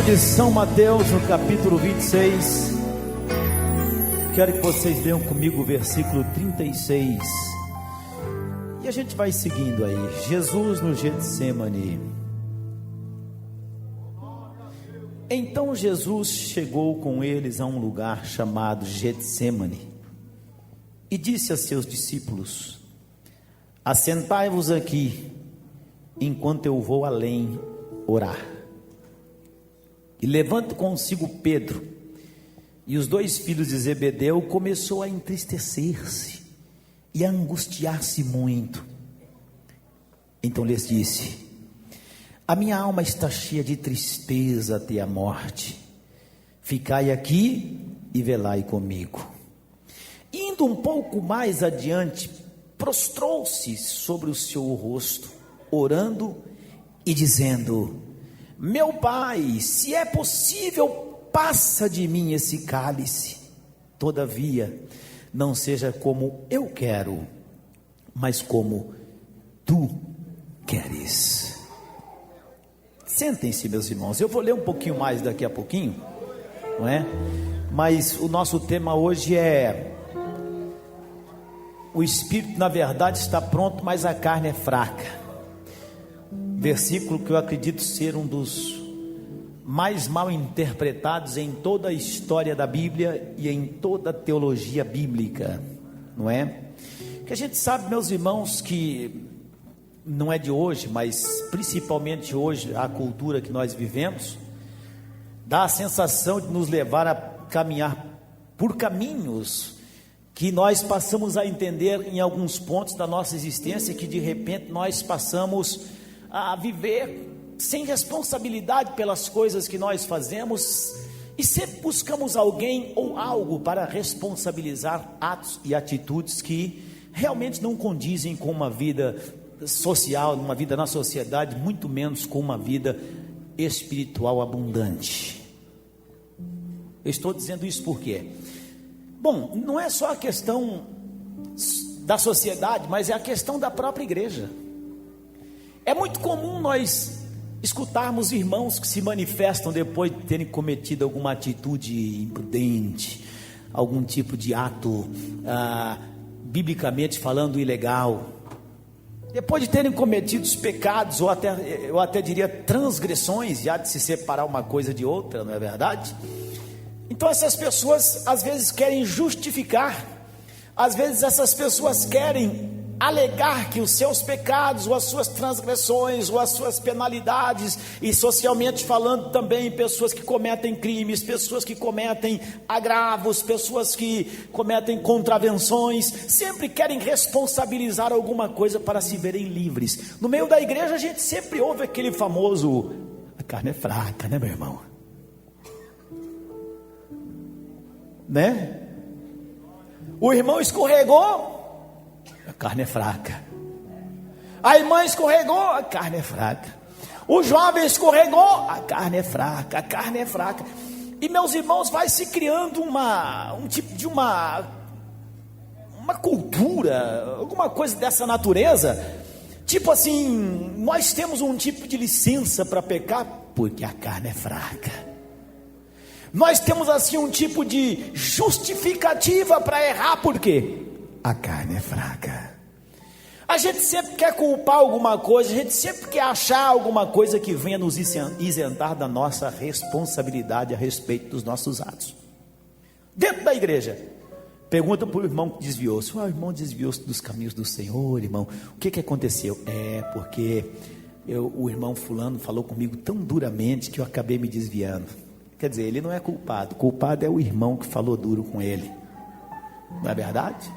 Evangelho de São Mateus, no capítulo 26. Quero que vocês leiam comigo o versículo 36. E a gente vai seguindo aí. Jesus no Getsêmani. Então Jesus chegou com eles a um lugar chamado Getsêmani e disse a seus discípulos: assentai-vos aqui, enquanto eu vou além orar. E levando consigo Pedro e os dois filhos de Zebedeu, começou a entristecer-se e a angustiar-se muito. Então lhes disse: a minha alma está cheia de tristeza até a morte. Ficai aqui e velai comigo. Indo um pouco mais adiante, prostrou-se sobre o seu rosto, orando e dizendo: meu Pai, se é possível, passa de mim esse cálice. Todavia, não seja como eu quero, mas como tu queres. Sentem-se, meus irmãos. Eu vou ler um pouquinho mais daqui a pouquinho, não é? Mas o nosso tema hoje é: o espírito, na verdade, está pronto, mas a carne é fraca. Versículo que eu acredito ser um dos mais mal interpretados em toda a história da Bíblia e em toda a teologia bíblica, não é? Que a gente sabe, meus irmãos, que não é de hoje, mas principalmente hoje, a cultura que nós vivemos dá a sensação de nos levar a caminhar por caminhos que nós passamos a entender em alguns pontos da nossa existência, que de repente nós passamos a viver sem responsabilidade pelas coisas que nós fazemos, e sempre buscamos alguém ou algo para responsabilizar atos e atitudes que realmente não condizem com uma vida social, uma vida na sociedade, muito menos com uma vida espiritual abundante. Eu estou dizendo isso por quê? Bom, não é só a questão da sociedade, mas é a questão da própria igreja. É muito comum nós escutarmos irmãos que se manifestam depois de terem cometido alguma atitude imprudente, algum tipo de ato, biblicamente falando, ilegal. Depois de terem cometido os pecados, ou eu até diria transgressões, já de se separar uma coisa de outra, não é verdade? Então essas pessoas às vezes querem justificar, às vezes essas pessoas querem alegar que os seus pecados, ou as suas transgressões, ou as suas penalidades, e socialmente falando também, pessoas que cometem crimes, pessoas que cometem agravos, pessoas que cometem contravenções, sempre querem responsabilizar alguma coisa para se verem livres. No meio da igreja a gente sempre ouve aquele famoso: a carne é fraca, né, meu irmão? Né? O irmão escorregou, a carne é fraca. A irmã escorregou, a carne é fraca. O jovem escorregou, a carne é fraca, a carne é fraca. E, meus irmãos, vai se criando um tipo de uma cultura, alguma coisa dessa natureza. Tipo assim, nós temos um tipo de licença para pecar porque a carne é fraca. Nós temos assim um tipo de justificativa para errar, por quê? A carne é fraca. A gente sempre quer culpar alguma coisa, a gente sempre quer achar alguma coisa que venha nos isentar da nossa responsabilidade a respeito dos nossos atos. Dentro da igreja, pergunta para o irmão que desviou-se: o irmão desviou-se dos caminhos do Senhor, irmão, o que aconteceu? Porque o irmão fulano falou comigo tão duramente que eu acabei me desviando. Quer dizer, ele não é culpado, o culpado é o irmão que falou duro com ele, não é verdade?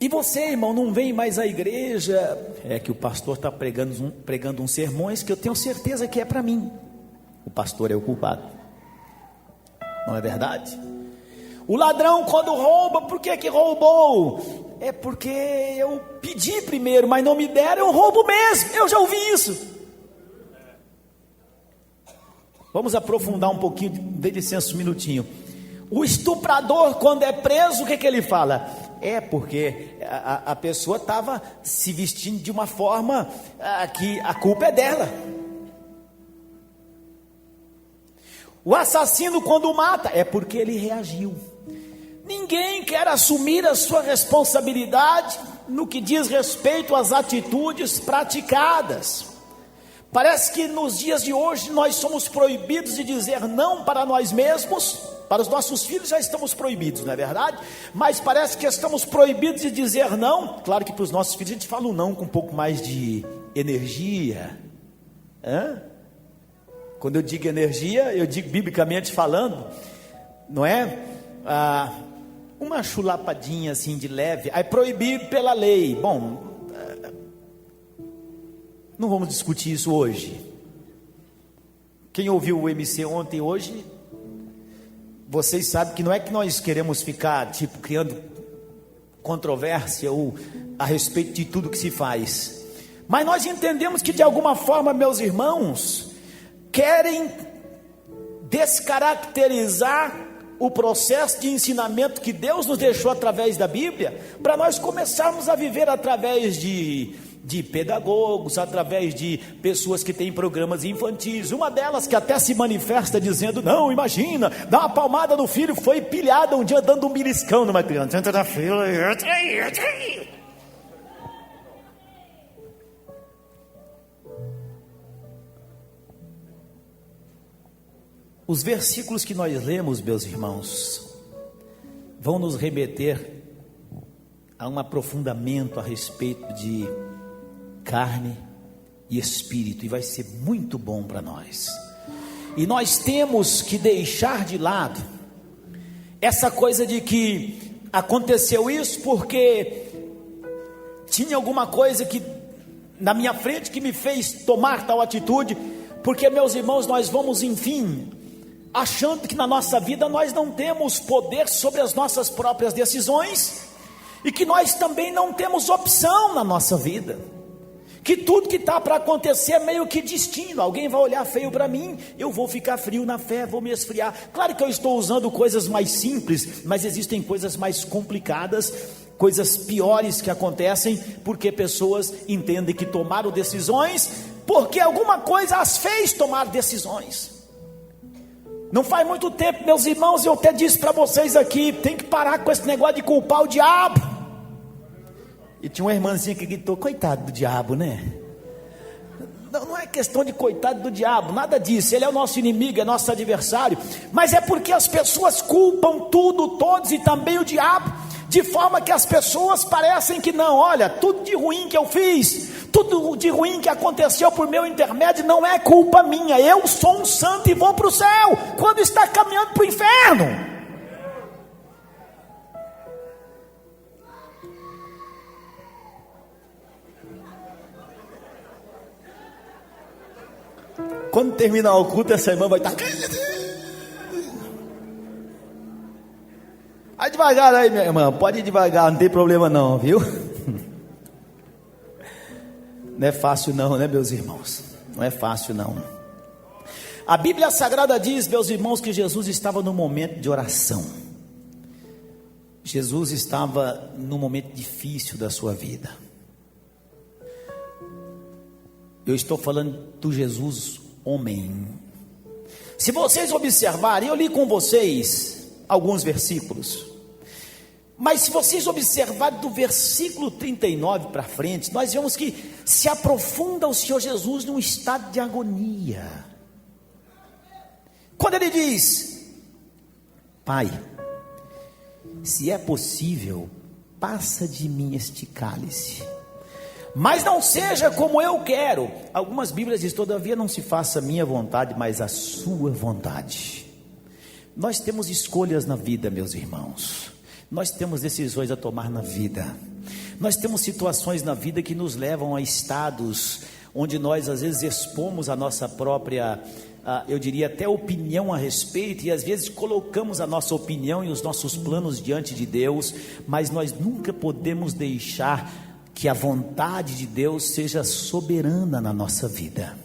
E você, irmão, não vem mais à igreja? É que o pastor está pregando uns sermões que eu tenho certeza que é para mim. O pastor é o culpado, não é verdade? O ladrão, quando rouba, por que roubou? É porque eu pedi primeiro, mas não me deram, eu roubo mesmo. Eu já ouvi isso. Vamos aprofundar um pouquinho, dê licença um minutinho. O estuprador, quando é preso, o que ele fala? É porque a pessoa estava se vestindo de uma forma que a culpa é dela. O assassino, quando mata, é porque ele reagiu. Ninguém quer assumir a sua responsabilidade no que diz respeito às atitudes praticadas. Parece que nos dias de hoje nós somos proibidos de dizer não para nós mesmos. Para os nossos filhos já estamos proibidos, não é verdade? Mas parece que estamos proibidos de dizer não. Claro que para os nossos filhos a gente fala um não com um pouco mais de energia. Quando eu digo energia, eu digo biblicamente falando, não é? Uma chulapadinha assim de leve, aí proibido pela lei. Bom, não vamos discutir isso hoje. Quem ouviu o MC ontem e hoje, vocês sabem que não é que nós queremos ficar criando controvérsia ou a respeito de tudo que se faz, mas nós entendemos que de alguma forma, meus irmãos, querem descaracterizar o processo de ensinamento que Deus nos deixou através da Bíblia, para nós começarmos a viver através de pedagogos, através de pessoas que têm programas infantis. Uma delas que até se manifesta dizendo: não, imagina, dá uma palmada no filho, foi pilhada um dia dando um beliscão numa criança, entra na fila e... Os versículos que nós lemos, meus irmãos, vão nos remeter a um aprofundamento a respeito de carne e espírito, e vai ser muito bom para nós. E nós temos que deixar de lado essa coisa de que aconteceu isso porque tinha alguma coisa que na minha frente que me fez tomar tal atitude, porque, meus irmãos, nós vamos, enfim, achando que na nossa vida nós não temos poder sobre as nossas próprias decisões, e que nós também não temos opção na nossa vida, que tudo que está para acontecer é meio que destino. Alguém vai olhar feio para mim, eu vou ficar frio na fé, vou me esfriar. Claro que eu estou usando coisas mais simples, mas existem coisas mais complicadas, coisas piores que acontecem, porque pessoas entendem que tomaram decisões, porque alguma coisa as fez tomar decisões. Não faz muito tempo, meus irmãos, eu até disse para vocês aqui, tem que parar com esse negócio de culpar o diabo. E tinha uma irmãzinha que gritou: coitado do diabo, né? Não é questão de coitado do diabo, nada disso. Ele é o nosso inimigo, é nosso adversário. Mas é porque as pessoas culpam tudo, todos e também o diabo, de forma que as pessoas parecem que não. Olha, tudo de ruim que eu fiz, tudo de ruim que aconteceu por meu intermédio, não é culpa minha. Eu sou um santo e vou para o céu, quando está caminhando para o inferno. Quando terminar o culto, essa irmã vai estar... Vai devagar aí, minha irmã, pode ir devagar, não tem problema não, viu? Não é fácil não, né, meus irmãos? Não é fácil não. A Bíblia Sagrada diz, meus irmãos, que Jesus estava no momento de oração. Jesus estava num momento difícil da sua vida. Eu estou falando do Jesus homem. Se vocês observarem, eu li com vocês alguns versículos, mas se vocês observarem do versículo 39 para frente, nós vemos que se aprofunda o Senhor Jesus num estado de agonia. Quando ele diz: Pai, se é possível, passa de mim este cálice, mas não seja como eu quero. Algumas Bíblias dizem: todavia não se faça a minha vontade, mas a sua vontade. Nós temos escolhas na vida, meus irmãos. Nós temos decisões a tomar na vida. Nós temos situações na vida que nos levam a estados onde nós às vezes expomos a nossa própria, eu diria até opinião a respeito, e às vezes colocamos a nossa opinião e os nossos planos diante de Deus, mas nós nunca podemos deixar que a vontade de Deus seja soberana na nossa vida.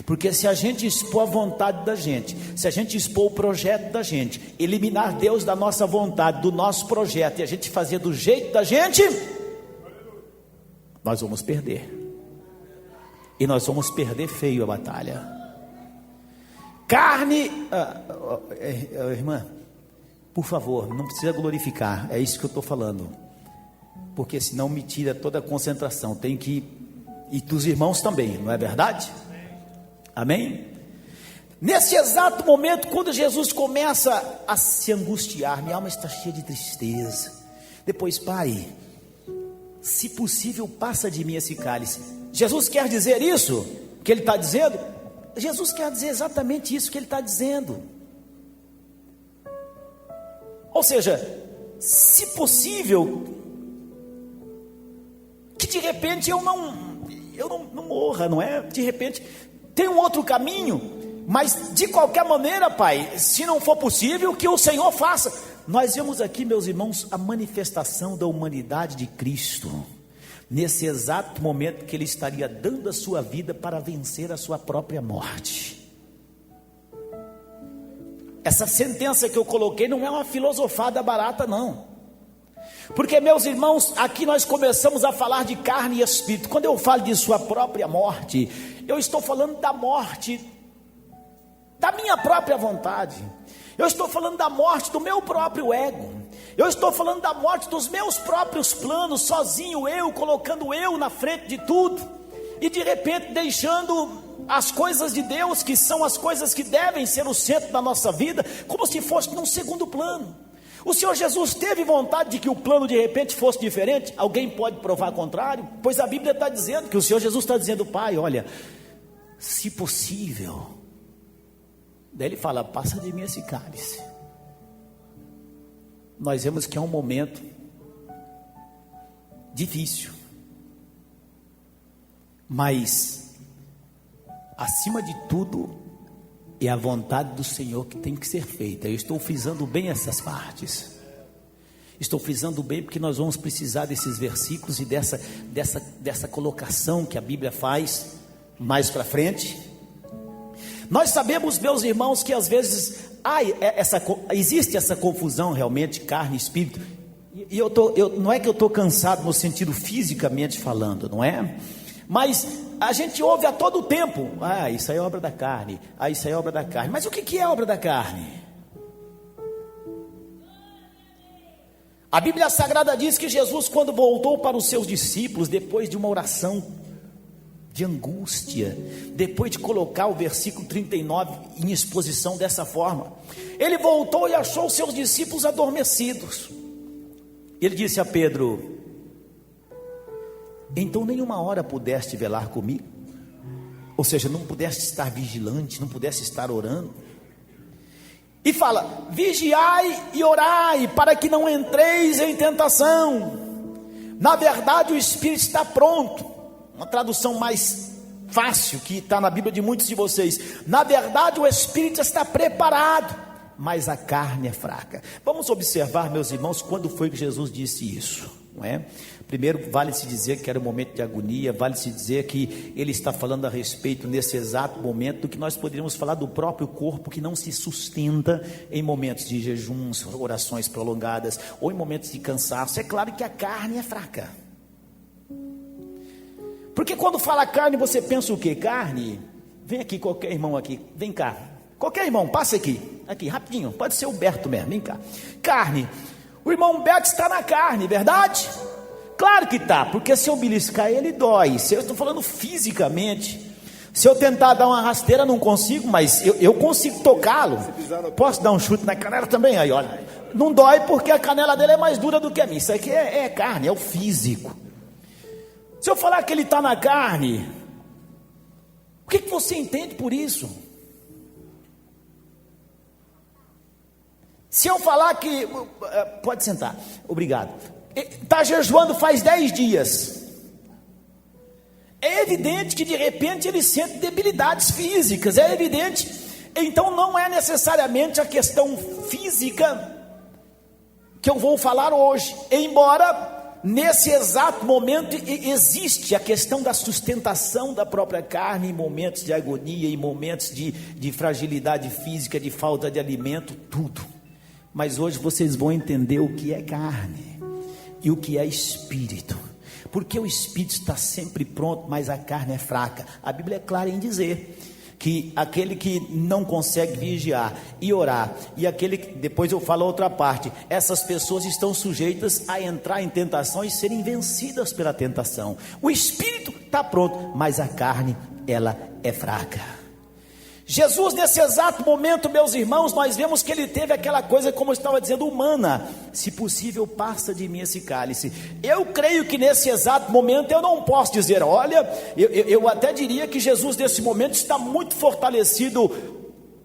Porque se a gente expor a vontade da gente, se a gente expor o projeto da gente, eliminar Deus da nossa vontade, do nosso projeto, e a gente fazer do jeito da gente, nós vamos perder. E nós vamos perder feio a batalha. Carne, irmã, por favor, não precisa glorificar, é isso que eu estou falando, porque senão me tira toda a concentração. Tem que, e dos irmãos também, não é verdade? Amém? Nesse exato momento, quando Jesus começa a se angustiar, minha alma está cheia de tristeza. Depois, Pai, se possível, passa de mim esse cálice. Jesus quer dizer isso que ele está dizendo? Jesus quer dizer exatamente isso que ele está dizendo. Ou seja, se possível, que de repente eu não morra, não é? De repente tem um outro caminho, mas de qualquer maneira, Pai, se não for possível, que o Senhor faça. Nós vemos aqui, meus irmãos, a manifestação da humanidade de Cristo, nesse exato momento que ele estaria dando a sua vida para vencer a sua própria morte. Essa sentença que eu coloquei não é uma filosofada barata, não. Porque, meus irmãos, aqui nós começamos a falar de carne e espírito. Quando eu falo de sua própria morte, eu estou falando da morte da minha própria vontade. Eu estou falando da morte do meu próprio ego. Eu estou falando da morte dos meus próprios planos, sozinho eu, colocando eu na frente de tudo. E de repente deixando as coisas de Deus, que são as coisas que devem ser o centro da nossa vida, como se fosse num segundo plano. O Senhor Jesus teve vontade de que o plano de repente fosse diferente? Alguém pode provar o contrário? Pois a Bíblia está dizendo que o Senhor Jesus está dizendo: Pai, olha, se possível. Daí ele fala: passa de mim esse cálice. Nós vemos que é um momento difícil, mas acima de tudo é a vontade do Senhor que tem que ser feita. Eu estou frisando bem essas partes. Estou frisando bem porque nós vamos precisar desses versículos e dessa colocação que a Bíblia faz mais para frente. Nós sabemos, meus irmãos, que às vezes existe essa confusão realmente, carne e espírito. E não é que eu estou cansado no sentido fisicamente falando, não é? Mas a gente ouve a todo tempo: isso aí é obra da carne, isso aí é obra da carne. Mas o que é obra da carne? A Bíblia Sagrada diz que Jesus, quando voltou para os seus discípulos, depois de uma oração de angústia, depois de colocar o versículo 39 em exposição dessa forma, ele voltou e achou os seus discípulos adormecidos. Ele disse a Pedro: então nenhuma hora pudeste velar comigo? Ou seja, não pudeste estar vigilante, não pudeste estar orando? E fala: vigiai e orai, para que não entreis em tentação. Na verdade o espírito está pronto. Uma tradução mais fácil que está na Bíblia de muitos de vocês: na verdade o espírito está preparado, mas a carne é fraca. Vamos observar, meus irmãos, quando foi que Jesus disse isso, não é? Primeiro, vale-se dizer que era um momento de agonia, vale-se dizer que ele está falando a respeito, nesse exato momento, do que nós poderíamos falar do próprio corpo, que não se sustenta em momentos de jejuns, orações prolongadas, ou em momentos de cansaço. É claro que a carne é fraca. Porque quando fala carne, você pensa o quê? Carne? Vem aqui, qualquer irmão aqui, vem cá. Qualquer irmão, passa aqui, rapidinho, pode ser o Berto mesmo, vem cá. Carne, o irmão Berto está na carne, verdade? Claro que está, porque se eu beliscar ele dói. Se eu estou falando fisicamente, se eu tentar dar uma rasteira não consigo, mas eu consigo tocá-lo. Posso dar um chute na canela também? Aí olha, não dói porque a canela dele é mais dura do que a minha. Isso aqui é carne, é o físico. Se eu falar que ele está na carne, o que você entende por isso? Se eu falar que... Pode sentar, obrigado. Está jejuando faz 10 dias. É evidente que de repente ele sente debilidades físicas. É evidente. Então não é necessariamente a questão física que eu vou falar hoje. Embora nesse exato momento existe a questão da sustentação da própria carne, em momentos de agonia, em momentos de fragilidade física, de falta de alimento, tudo. Mas hoje vocês vão entender o que é carne e o que é espírito. Porque o espírito está sempre pronto, mas a carne é fraca. A Bíblia é clara em dizer que aquele que não consegue vigiar e orar, e aquele que, depois eu falo a outra parte, essas pessoas estão sujeitas a entrar em tentação e serem vencidas pela tentação. O espírito está pronto, mas a carne, ela é fraca. Jesus, nesse exato momento, meus irmãos, nós vemos que ele teve aquela coisa, como eu estava dizendo, humana: se possível, passa de mim esse cálice. Eu creio que nesse exato momento eu não posso dizer, olha, eu até diria que Jesus nesse momento está muito fortalecido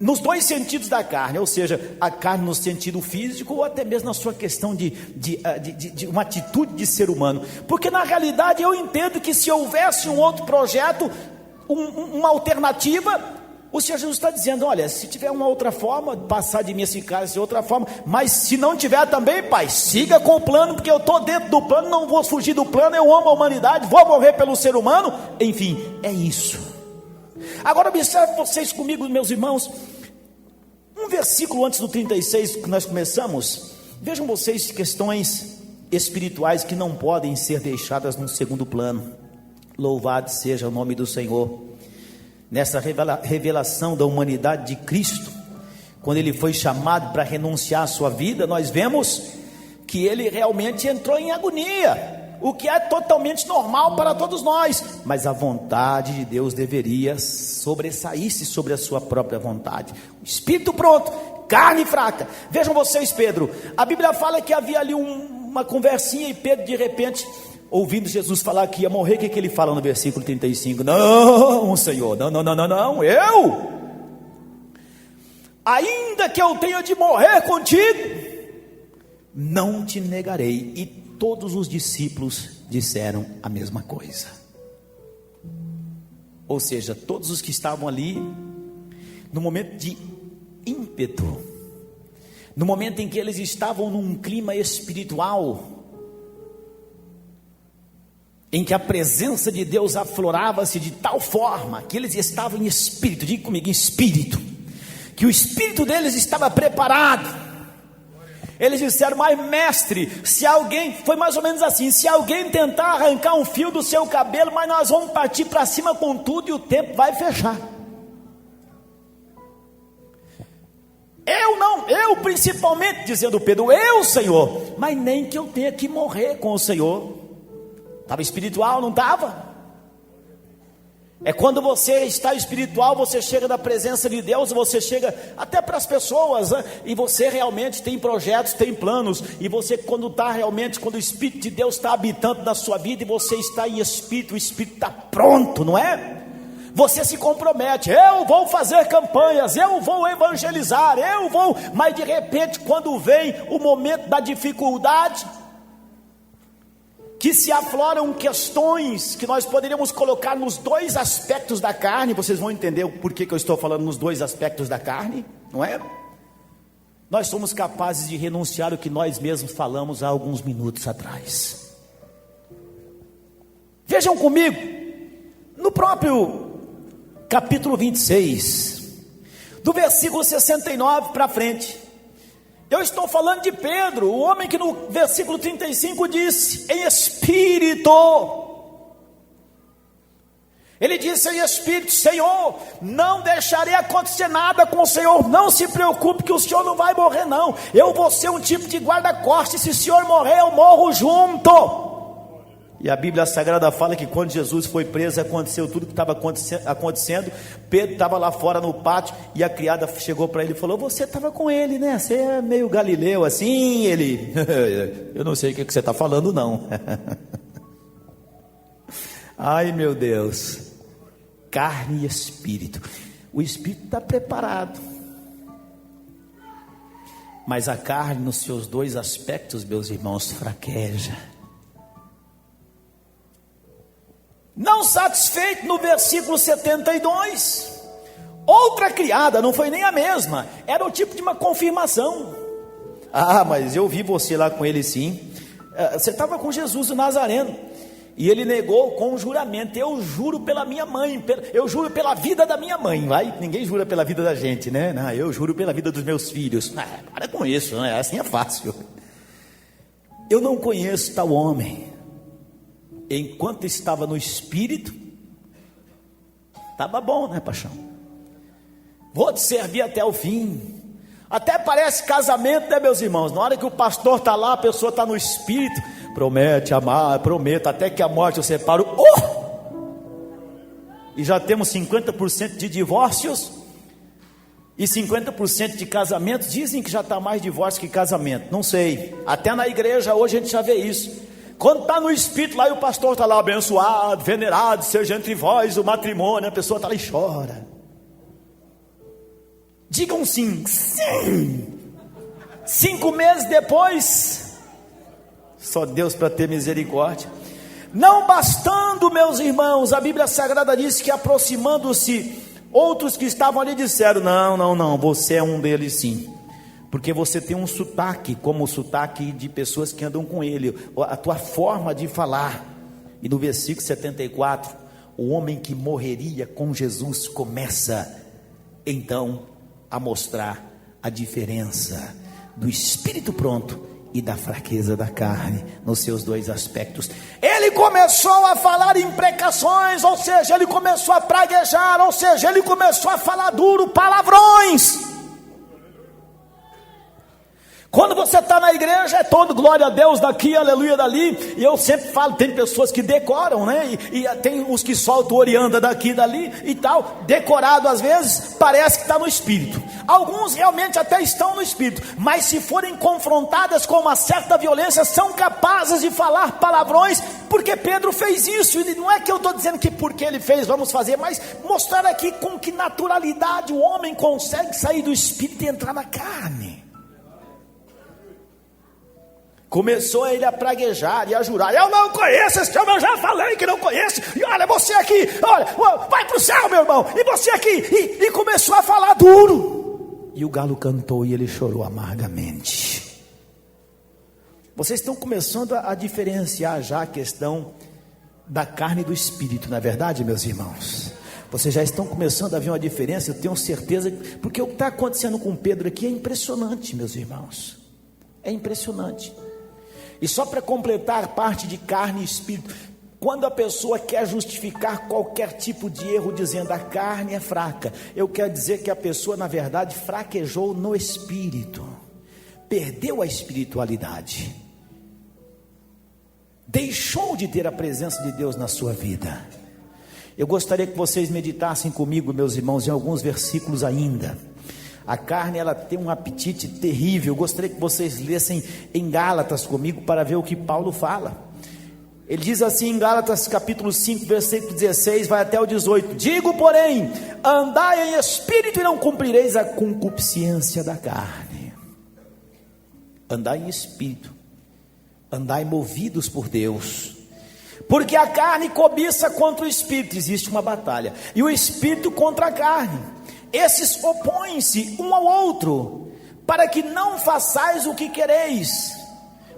nos dois sentidos da carne, ou seja, a carne no sentido físico, ou até mesmo na sua questão de uma atitude de ser humano, porque na realidade eu entendo que se houvesse um outro projeto, uma alternativa, o Senhor Jesus está dizendo, olha, se tiver uma outra forma, passar de mim esse cálice de outra forma, mas se não tiver também, Pai, siga com o plano, porque eu estou dentro do plano, não vou fugir do plano, eu amo a humanidade, vou morrer pelo ser humano, enfim, é isso. Agora observe vocês comigo, meus irmãos, um versículo antes do 36 que nós começamos, vejam vocês questões espirituais que não podem ser deixadas num segundo plano. Louvado seja o nome do Senhor. Nessa revelação da humanidade de Cristo, quando ele foi chamado para renunciar à sua vida, nós vemos que ele realmente entrou em agonia, o que é totalmente normal para todos nós, mas a vontade de Deus deveria sobressair-se sobre a sua própria vontade. O espírito pronto, carne fraca. Vejam vocês, Pedro, a Bíblia fala que havia ali uma conversinha, e Pedro de repente, ouvindo Jesus falar que ia morrer, o que ele fala no versículo 35? Não, Senhor, não, eu, ainda que eu tenha de morrer contigo, não te negarei. E todos os discípulos disseram a mesma coisa. Ou seja, todos os que estavam ali, no momento de ímpeto, no momento em que eles estavam num clima espiritual, em que a presença de Deus aflorava-se de tal forma que eles estavam em espírito, diga comigo, em espírito, que o espírito deles estava preparado. Eles disseram, mas mestre, se alguém, foi mais ou menos assim, se alguém tentar arrancar um fio do seu cabelo, mas nós vamos partir para cima com tudo e o tempo vai fechar. Eu principalmente, dizendo Pedro, eu, Senhor, mas nem que eu tenha que morrer com o Senhor. Estava espiritual, não estava? É quando você está espiritual, você chega na presença de Deus, você chega até para as pessoas, né? E você realmente tem projetos, tem planos, e você quando o Espírito de Deus está habitando na sua vida, e você está em espírito, o Espírito está pronto, não é? Você se compromete, eu vou fazer campanhas, eu vou evangelizar, mas de repente quando vem o momento da dificuldade, que se afloram questões que nós poderíamos colocar nos dois aspectos da carne, vocês vão entender o porquê que eu estou falando nos dois aspectos da carne, não é? Nós somos capazes de renunciar o que nós mesmos falamos há alguns minutos atrás. Vejam comigo, no próprio capítulo 26, do versículo 69 para frente, eu estou falando de Pedro, o homem que no versículo 35 disse, em espírito, ele disse em espírito, Senhor, não deixarei acontecer nada com o Senhor, não se preocupe que o Senhor não vai morrer não, eu vou ser um tipo de guarda-costas, se o Senhor morrer eu morro junto. E a Bíblia Sagrada fala que quando Jesus foi preso, aconteceu tudo que estava acontecendo. Pedro estava lá fora no pátio, e a criada chegou para ele e falou, você estava com ele, né? Você é meio galileu assim. Ele, eu não sei o que você está falando não. Ai meu Deus, carne e espírito. O espírito está preparado, mas a carne nos seus dois aspectos, meus irmãos, fraqueja. Não satisfeito, no versículo 72, outra criada, não foi nem a mesma, era o tipo de uma confirmação. Ah, mas eu vi você lá com ele sim, você estava com Jesus o Nazareno, e ele negou com um juramento, eu juro pela minha mãe, eu juro pela vida da minha mãe. Vai, ninguém jura pela vida da gente, né? Não, eu juro pela vida dos meus filhos. Para com isso, né? Assim é fácil. Eu não conheço tal homem. Enquanto estava no espírito, estava bom, né, paixão? vou te servir até o fim. Até parece casamento, né, meus irmãos? Na hora que o pastor está lá, a pessoa está no espírito, promete amar, prometa, até que a morte o separe. E já temos 50% de divórcios e 50% de casamentos. Dizem que já está mais divórcio que casamento, não sei. Até na igreja hoje a gente já vê isso. Quando está no espírito lá e o pastor está lá, abençoado, venerado seja entre vós o matrimônio, a pessoa está lá e chora. Digam sim. 5 meses depois, só Deus para ter misericórdia. Não bastando, meus irmãos, a Bíblia Sagrada diz que aproximando-se, outros que estavam ali disseram: não, você é um deles sim, porque você tem um sotaque, como o sotaque de pessoas que andam com ele, a tua forma de falar. E no versículo 74, o homem que morreria com Jesus começa então a mostrar a diferença do espírito pronto e da fraqueza da carne, nos seus 2 aspectos. Ele começou a falar imprecações, ou seja, ele começou a praguejar, ou seja, ele começou a falar duro, palavrões. Quando você está na igreja, é todo glória a Deus daqui, aleluia dali. E eu sempre falo, tem pessoas que decoram, né? E tem os que soltam orianda daqui e dali e tal. Decorado às vezes, parece que está no espírito. Alguns realmente até estão no espírito, mas se forem confrontadas com uma certa violência, são capazes de falar palavrões, porque Pedro fez isso. E não é que eu estou dizendo que porque ele fez, vamos fazer, mas mostrar aqui com que naturalidade o homem consegue sair do espírito e entrar na carne. Começou ele a praguejar e a jurar: eu não conheço esse homem, eu já falei que não conheço, e olha você aqui, olha, vai para o céu meu irmão, e você aqui, e começou a falar duro, e o galo cantou e ele chorou amargamente. Vocês estão começando a diferenciar já a questão da carne e do espírito, não é verdade, meus irmãos? Vocês já estão começando a ver uma diferença, eu tenho certeza, porque o que está acontecendo com Pedro aqui é impressionante, meus irmãos, é impressionante. E só para completar a parte de carne e espírito, quando a pessoa quer justificar qualquer tipo de erro dizendo a carne é fraca, eu quero dizer que a pessoa na verdade fraquejou no espírito, perdeu a espiritualidade, deixou de ter a presença de Deus na sua vida. Eu gostaria que vocês meditassem comigo, meus irmãos, em alguns versículos ainda. A carne, ela tem um apetite terrível. Eu gostaria que vocês lessem em Gálatas comigo para ver o que Paulo fala. Ele diz assim em Gálatas capítulo 5, versículo 16, vai até o 18: digo porém, andai em espírito e não cumprireis a concupiscência da carne. Andai em espírito, andai movidos por Deus, porque a carne cobiça contra o espírito, existe uma batalha, e o espírito contra a carne. Esses opõem-se um ao outro, para que não façais o que quereis.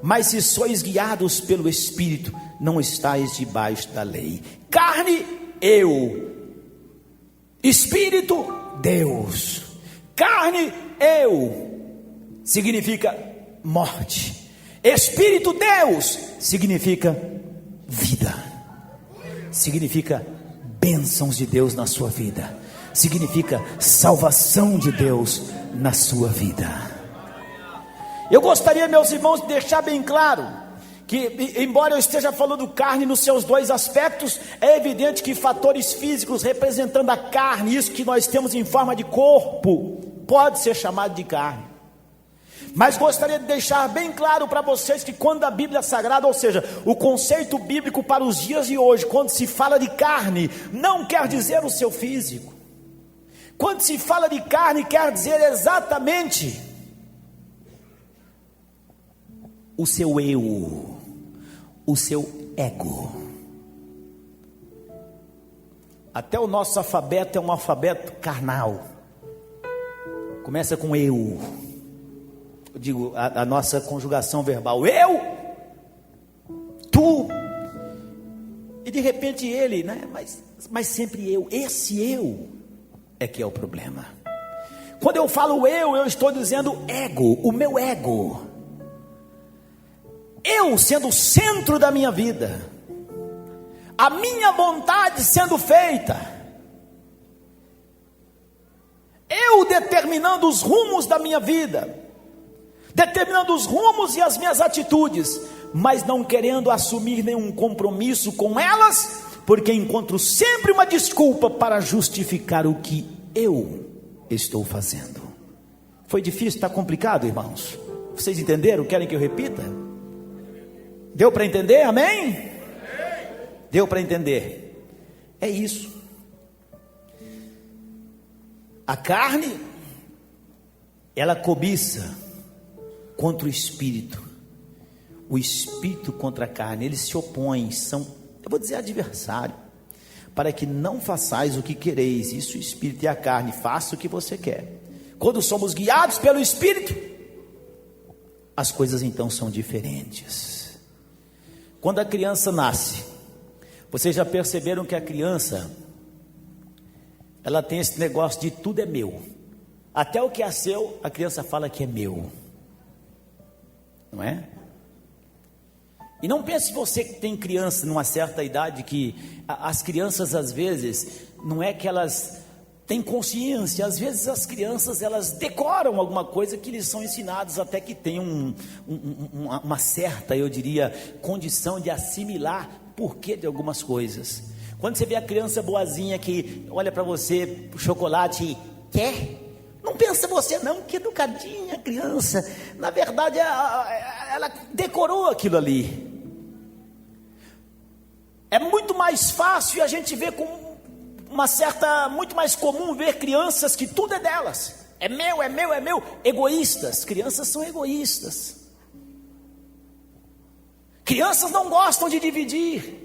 Mas se sois guiados pelo Espírito, não estáis debaixo da lei. Carne, eu. Espírito, Deus. Carne, eu, significa morte. Espírito, Deus, significa vida. Significa bênçãos de Deus na sua vida. Significa salvação de Deus na sua vida. Eu gostaria, meus irmãos, de deixar bem claro que, embora eu esteja falando carne nos seus 2 aspectos, é evidente que fatores físicos representando a carne, isso que nós temos em forma de corpo, pode ser chamado de carne. Mas gostaria de deixar bem claro para vocês que quando a Bíblia Sagrada, ou seja, o conceito bíblico para os dias de hoje, quando se fala de carne, não quer dizer o seu físico. Quando se fala de carne, quer dizer exatamente o seu eu, o seu ego. Até o nosso alfabeto é um alfabeto carnal, começa com eu. Eu digo, a nossa conjugação verbal, eu, tu, e de repente ele, né? Mas sempre eu, esse eu é que é o problema. Quando eu falo eu estou dizendo ego, o meu ego, eu sendo o centro da minha vida, a minha vontade sendo feita, determinando os rumos da minha vida, determinando os rumos e as minhas atitudes, mas não querendo assumir nenhum compromisso com elas, porque encontro sempre uma desculpa para justificar o que eu estou fazendo. Foi difícil, está complicado, irmãos? Vocês entenderam? Querem que eu repita? Deu para entender? Amém? Deu para entender? É isso. A carne, ela cobiça contra o espírito contra a carne, eles se opõem, são, eu vou dizer, adversário, para que não façais o que quereis. Isso, o espírito e a carne, faça o que você quer. Quando somos guiados pelo espírito, as coisas então são diferentes. Quando a criança nasce, vocês já perceberam que a criança, ela tem esse negócio de tudo é meu, até o que é seu, a criança fala que é meu, não é? E não pense você que tem criança numa certa idade, que as crianças às vezes, não é que elas têm consciência, às vezes as crianças elas decoram alguma coisa que lhes são ensinados, até que tem uma certa, eu diria, condição de assimilar porquê de algumas coisas. Quando você vê a criança boazinha que olha para você, chocolate e quer, não pensa você não, que educadinha a criança, na verdade ela decorou aquilo ali. É muito mais fácil, a gente vê com uma certa, muito mais comum ver crianças que tudo é delas, é meu, é meu, é meu, egoístas. Crianças são egoístas, crianças não gostam de dividir.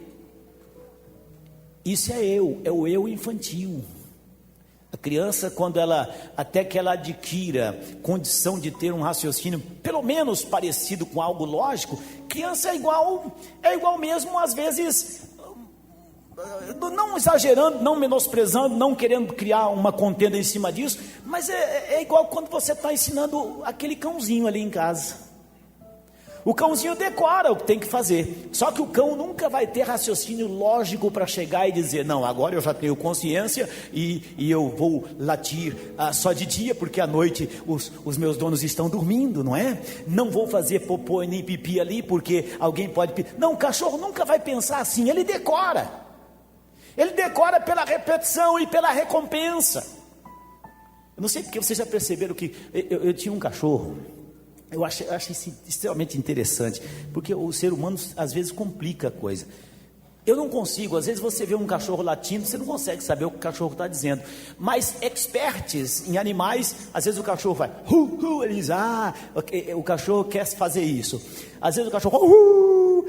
Isso é o eu infantil. A criança, quando ela, até que ela adquira condição de ter um raciocínio pelo menos parecido com algo lógico, criança é igual mesmo, às vezes, não exagerando, não menosprezando, não querendo criar uma contenda em cima disso, mas é igual quando você está ensinando aquele cãozinho ali em casa. O cãozinho decora o que tem que fazer, só que o cão nunca vai ter raciocínio lógico para chegar e dizer, não, agora eu já tenho consciência e eu vou latir só de dia, porque à noite os meus donos estão dormindo, não é? Não vou fazer popô nem pipi ali, porque alguém pode... Não, o cachorro nunca vai pensar assim, ele decora pela repetição e pela recompensa. Eu não sei porque vocês já perceberam que eu tinha um cachorro. Eu achei isso extremamente interessante, porque o ser humano às vezes complica a coisa. Eu não consigo, às vezes você vê um cachorro latindo, você não consegue saber o que o cachorro está dizendo, mas experts em animais, às vezes o cachorro vai, ele diz, o cachorro quer fazer isso. Às vezes o cachorro,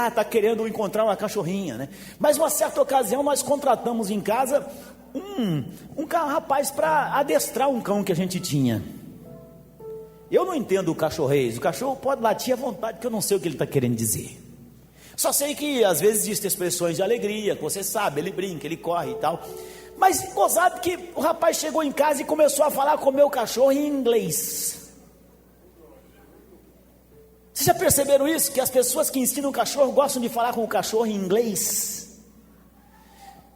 está querendo encontrar uma cachorrinha, né? Mas uma certa ocasião nós contratamos em casa um rapaz para adestrar um cão que a gente tinha. Eu não entendo o cachorrês, o cachorro pode latir à vontade, que eu não sei o que ele está querendo dizer. Só sei que às vezes existem expressões de alegria, que você sabe, ele brinca, ele corre e tal. Mas gozado que o rapaz chegou em casa e começou a falar com o meu cachorro em inglês. Vocês já perceberam isso? Que as pessoas que ensinam o cachorro gostam de falar com o cachorro em inglês?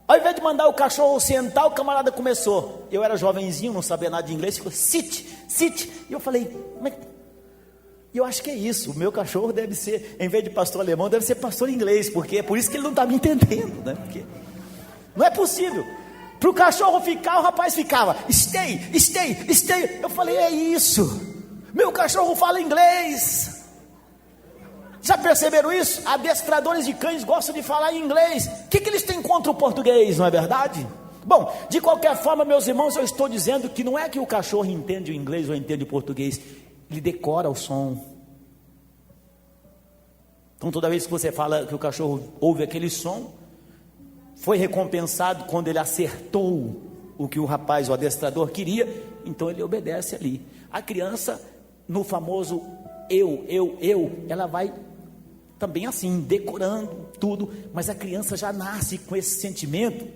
Ao invés de mandar o cachorro sentar, o camarada começou. Eu era jovenzinho, não sabia nada de inglês, ficou sit. E eu falei, mas eu acho que é isso. O meu cachorro deve ser, em vez de pastor alemão, deve ser pastor inglês, porque é por isso que ele não está me entendendo, né? Porque não é possível. Para o cachorro ficar, o rapaz ficava, stay. Eu falei, é isso. Meu cachorro fala inglês. Já perceberam isso? Adestradores de cães gostam de falar em inglês. O que eles têm contra o português, não é verdade? Bom, de qualquer forma, meus irmãos, eu estou dizendo que não é que o cachorro entende o inglês ou entende o português, ele decora o som. Então toda vez que você fala que o cachorro ouve aquele som, foi recompensado quando ele acertou o que o rapaz, o adestrador queria, então ele obedece ali. A criança, no famoso ela vai também assim, decorando tudo, mas a criança já nasce com esse sentimento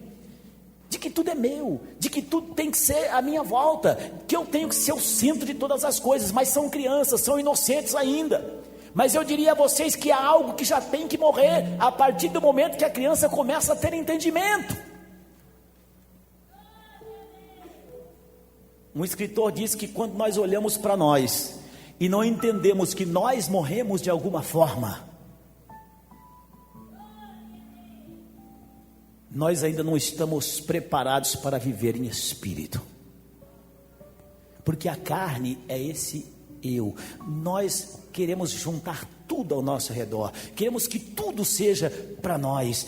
de que tudo é meu, de que tudo tem que ser à minha volta, que eu tenho que ser o centro de todas as coisas. Mas são crianças, são inocentes ainda. Mas eu diria a vocês que há algo que já tem que morrer a partir do momento que a criança começa a ter entendimento. Um escritor diz que quando nós olhamos para nós e não entendemos que nós morremos de alguma forma, nós ainda não estamos preparados para viver em espírito, porque a carne é esse eu. Nós queremos juntar tudo ao nosso redor, queremos que tudo seja para nós,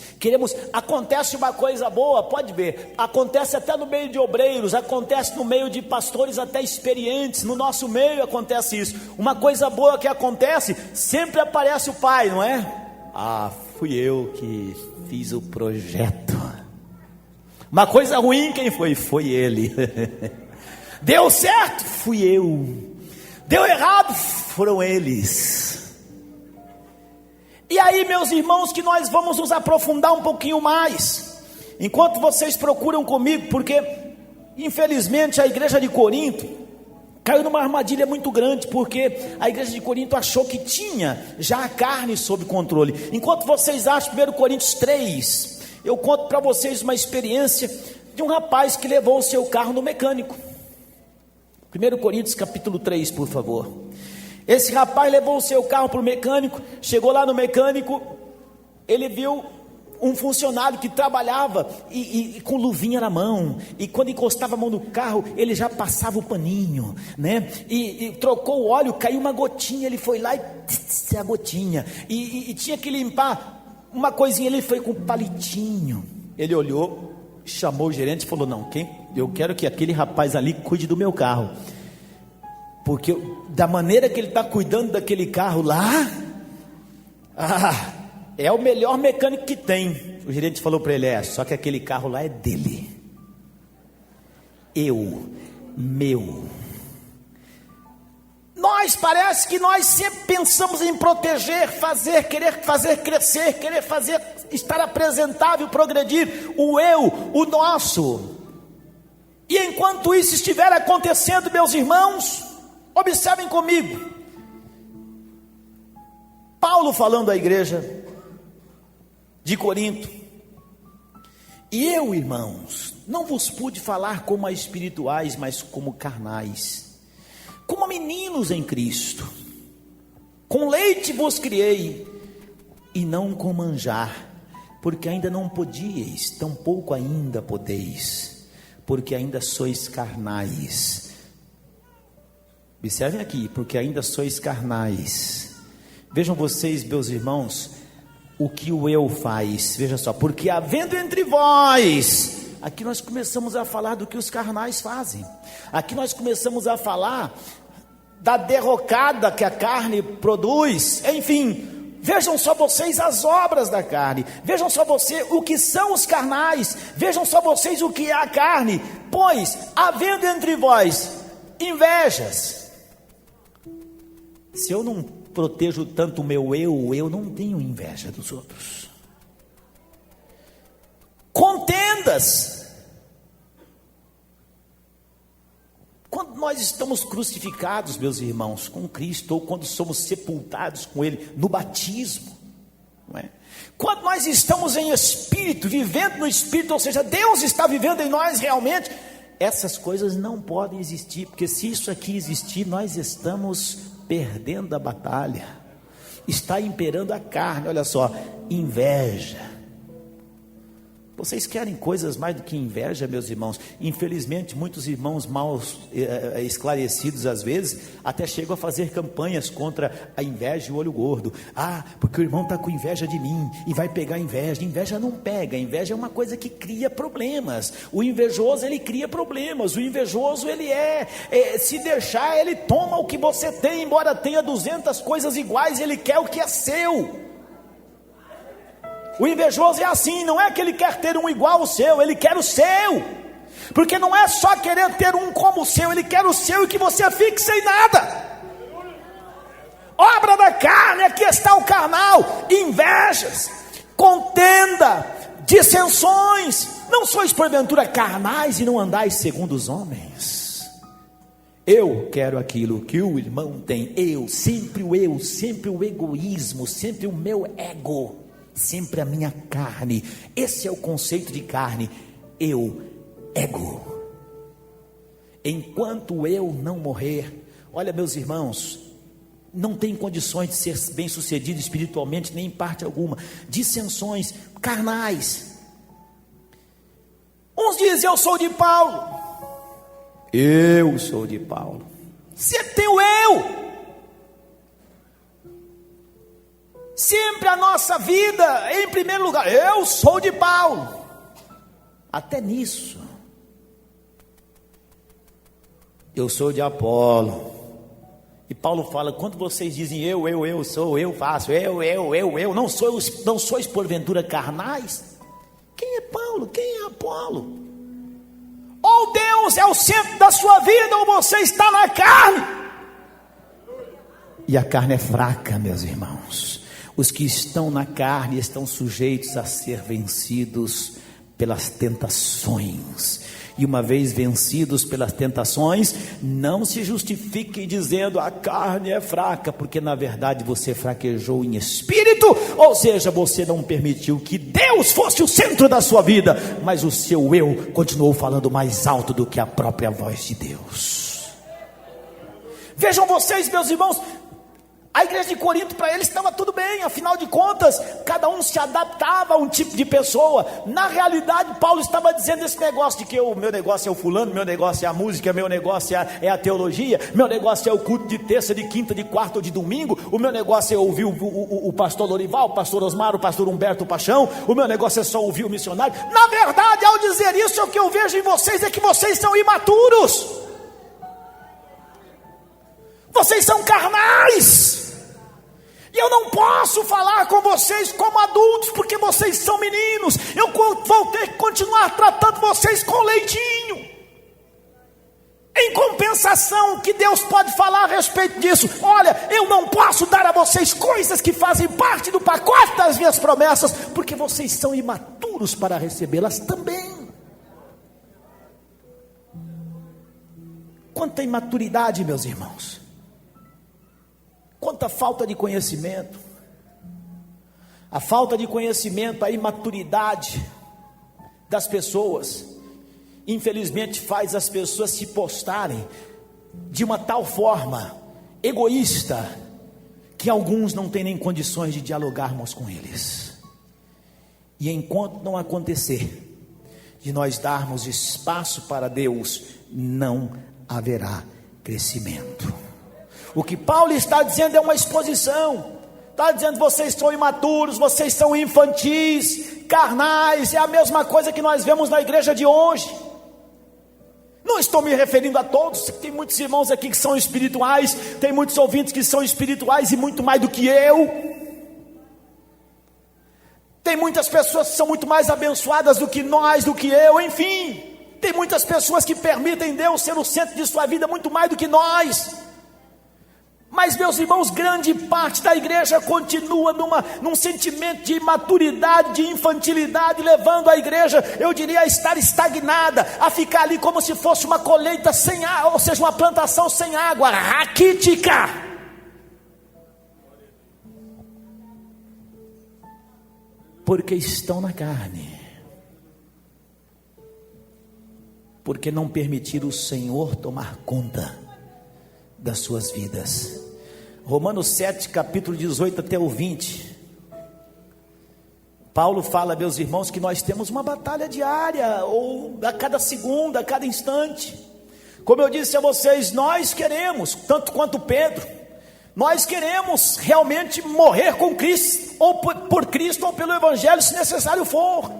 acontece uma coisa boa, pode ver, acontece até no meio de obreiros, acontece no meio de pastores até experientes, no nosso meio acontece isso, uma coisa boa que acontece, sempre aparece o pai, não é? Ah, fui eu que fiz o projeto. Uma coisa ruim, quem foi? Foi ele. Deu certo? Fui eu. Deu errado? Foram eles. E aí, meus irmãos, que nós vamos nos aprofundar um pouquinho mais, enquanto vocês procuram comigo, porque infelizmente a igreja de Corinto caiu numa armadilha muito grande, porque a igreja de Corinto achou que tinha já a carne sob controle. Enquanto vocês acham, 1 Coríntios 3, eu conto para vocês uma experiência de um rapaz que levou o seu carro no mecânico. 1 Coríntios capítulo 3, por favor. Esse rapaz levou o seu carro para o mecânico, chegou lá no mecânico, ele viu um funcionário que trabalhava e com luvinha na mão, e quando encostava a mão no carro, ele já passava o paninho, né? E trocou o óleo, caiu uma gotinha, ele foi lá e a gotinha, e tinha que limpar uma coisinha, ele foi com um palitinho. Ele olhou, chamou o gerente e falou: não, eu quero que aquele rapaz ali cuide do meu carro, porque da maneira que ele está cuidando daquele carro lá, é o melhor mecânico que tem. O gerente falou para ele: só que aquele carro lá é dele, meu. Parece que nós sempre pensamos em proteger, querer fazer crescer, estar apresentável, progredir, o nosso. E enquanto isso estiver acontecendo, meus irmãos, observem comigo, Paulo falando à igreja de Corinto: e eu, irmãos, não vos pude falar como a espirituais, mas como carnais, como meninos em Cristo. Com leite vos criei, e não com manjar, porque ainda não podíeis, tampouco ainda podeis, porque ainda sois carnais. Observem aqui, porque ainda sois carnais. Vejam vocês, meus irmãos, o que o eu faz. Veja só: porque havendo entre vós, aqui nós começamos a falar do que os carnais fazem. Aqui nós começamos a falar da derrocada que a carne produz. Enfim, vejam só vocês as obras da carne. Vejam só você o que são os carnais. Vejam só vocês o que é a carne. Pois, havendo entre vós invejas. Se eu não protejo tanto o meu eu não tenho inveja dos outros. Contendas. Quando nós estamos crucificados, meus irmãos, com Cristo, ou quando somos sepultados com Ele no batismo, não é? Quando nós estamos em espírito, vivendo no espírito, ou seja, Deus está vivendo em nós realmente, essas coisas não podem existir, porque se isso aqui existir, nós estamos perdendo a batalha. Está imperando a carne. Olha só: inveja. Vocês querem coisas mais do que inveja, meus irmãos? Infelizmente, muitos irmãos mal esclarecidos, às vezes, até chegam a fazer campanhas contra a inveja e o olho gordo. Porque o irmão está com inveja de mim e vai pegar inveja. Inveja não pega. Inveja é uma coisa que cria problemas. O invejoso, ele cria problemas. O invejoso, ele se deixar, ele toma o que você tem, embora tenha 200 coisas iguais, ele quer o que é seu. O invejoso é assim, não é que ele quer ter um igual ao seu, ele quer o seu, porque não é só querer ter um como o seu, ele quer o seu e que você fique sem nada. Obra da carne, aqui está o carnal: invejas, contenda, dissensões. Não sois porventura carnais e não andais segundo os homens. Eu quero aquilo que o irmão tem, sempre o egoísmo, sempre o meu ego, sempre a minha carne. Esse é o conceito de carne: ego. enquanto eu não morrer. Olha, meus irmãos, não tem condições de ser bem sucedido espiritualmente, nem em parte alguma. Dissensões carnais. Uns dizem: eu sou de Paulo. Eu sou de Paulo. Sempre tem o eu. Sempre a nossa vida em primeiro lugar. Eu sou de Paulo. Até nisso. Eu sou de Apolo. E Paulo fala: quando vocês dizem eu sou, eu faço, eu, não sois porventura carnais? Quem é Paulo? Quem é Apolo? Ou Deus é o centro da sua vida, ou você está na carne. E a carne é fraca, meus irmãos. Os que estão na carne estão sujeitos a ser vencidos pelas tentações. E uma vez vencidos pelas tentações, não se justifiquem dizendo: a carne é fraca, porque na verdade você fraquejou em espírito, ou seja, você não permitiu que Deus fosse o centro da sua vida, mas o seu eu continuou falando mais alto do que a própria voz de Deus. Vejam vocês, meus irmãos, a igreja de Corinto, para eles estava tudo bem, afinal de contas, cada um se adaptava a um tipo de pessoa. Na realidade, Paulo estava dizendo esse negócio de que o meu negócio é o fulano, meu negócio é a música, meu negócio é a teologia, meu negócio é o culto de terça, de quinta, de quarta ou de domingo, o meu negócio é ouvir o pastor Lorival, o pastor Osmar, o pastor Humberto Paixão, o meu negócio é só ouvir o missionário. Na verdade, ao dizer isso, o que eu vejo em vocês é que vocês são imaturos, vocês são carnais. E eu não posso falar com vocês como adultos, porque vocês são meninos. Eu vou ter que continuar tratando vocês com leitinho. Em compensação, o que Deus pode falar a respeito disso? Olha, eu não posso dar a vocês coisas que fazem parte do pacote das minhas promessas, porque vocês são imaturos para recebê-las também. Quanta imaturidade, meus irmãos. Quanta falta de conhecimento. A falta de conhecimento, a imaturidade das pessoas, infelizmente faz as pessoas se postarem de uma tal forma egoísta, que alguns não têm nem condições de dialogarmos com eles. E enquanto não acontecer de nós darmos espaço para Deus, não haverá crescimento. O que Paulo está dizendo é uma exposição. Está dizendo: vocês são imaturos, vocês são infantis, carnais. É a mesma coisa que nós vemos na igreja de hoje. Não estou me referindo a todos. Tem muitos irmãos aqui que são espirituais, tem muitos ouvintes que são espirituais e muito mais do que eu. Tem muitas pessoas que são muito mais abençoadas do que nós, do que eu, enfim. Tem muitas pessoas que permitem Deus ser o centro de sua vida muito mais do que nós. Mas, meus irmãos, grande parte da igreja continua num sentimento de imaturidade, de infantilidade, levando a igreja, eu diria, a estar estagnada, a ficar ali como se fosse uma colheita sem água, ou seja, uma plantação sem água, raquítica. Porque estão na carne, porque não permitiram o Senhor tomar conta das suas vidas. Romanos 7, capítulo 18 até o 20, Paulo fala, meus irmãos, que nós temos uma batalha diária, ou a cada segundo, a cada instante. Como eu disse a vocês, nós queremos, tanto quanto Pedro, nós queremos realmente morrer com Cristo, ou por Cristo, ou pelo Evangelho, se necessário for.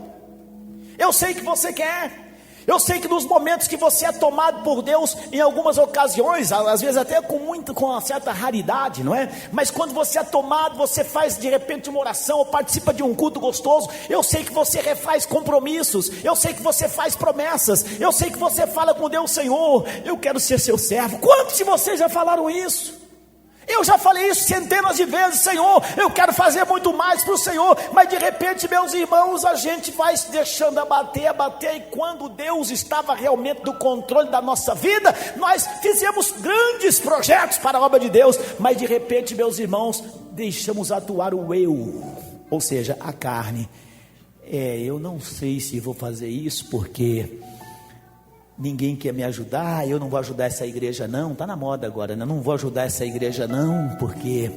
Eu sei que você quer. Eu sei que nos momentos que você é tomado por Deus, em algumas ocasiões, às vezes até com uma certa raridade, não é? Mas quando você é tomado, você faz de repente uma oração, ou participa de um culto gostoso. Eu sei que você refaz compromissos, eu sei que você faz promessas, eu sei que você fala com Deus: Senhor, eu quero ser seu servo. Quantos de vocês já falaram isso? Eu já falei isso centenas de vezes: Senhor, eu quero fazer muito mais para o Senhor. Mas de repente, meus irmãos, a gente vai se deixando abater. E quando Deus estava realmente no controle da nossa vida, nós fizemos grandes projetos para a obra de Deus. Mas de repente, meus irmãos, deixamos atuar o eu, ou seja, a carne. Eu não sei se vou fazer isso, porque ninguém quer me ajudar, eu não vou ajudar essa igreja não, está na moda agora, né? Não vou ajudar essa igreja não, porque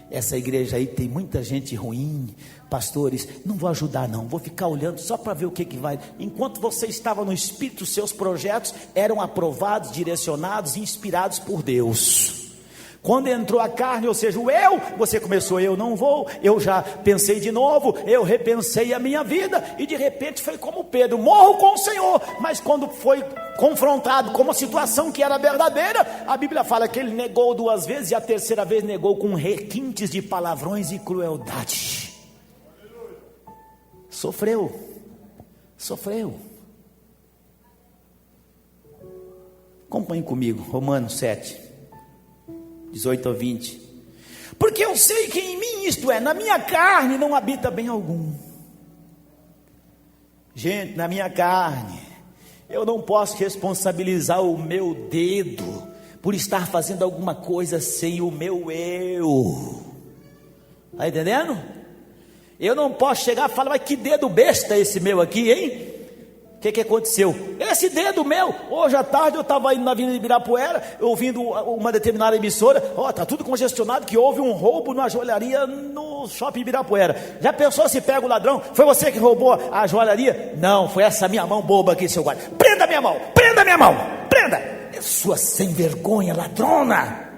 essa igreja aí tem muita gente ruim, pastores, não vou ajudar não, vou ficar olhando só para ver o que vai. Enquanto você estava no Espírito, seus projetos eram aprovados, direcionados, inspirados por Deus. Quando entrou a carne, ou seja, o eu, você começou, eu não vou, eu já pensei de novo, eu repensei a minha vida, e de repente foi como Pedro, morro com o Senhor, mas quando foi confrontado com uma situação que era verdadeira, a Bíblia fala que ele negou 2 vezes, e a terceira vez negou com requintes de palavrões e crueldade. Sofreu. Acompanhe comigo, Romanos 7. 18 a 20. Porque eu sei que em mim, isto é, na minha carne não habita bem algum. Gente, na minha carne, eu não posso responsabilizar o meu dedo por estar fazendo alguma coisa sem o meu eu. Está entendendo? Eu não posso chegar e falar, mas que dedo besta esse meu aqui, hein? O que aconteceu? Esse dedo meu, hoje à tarde eu estava indo na Avenida Ibirapuera, ouvindo uma determinada emissora, está tudo congestionado, que houve um roubo na joalharia no shopping Ibirapuera. Já pensou se pega o ladrão? Foi você que roubou a joalharia? Não, foi essa minha mão boba aqui, seu guarda. Prenda minha mão, prenda! Sua sem vergonha, ladrona.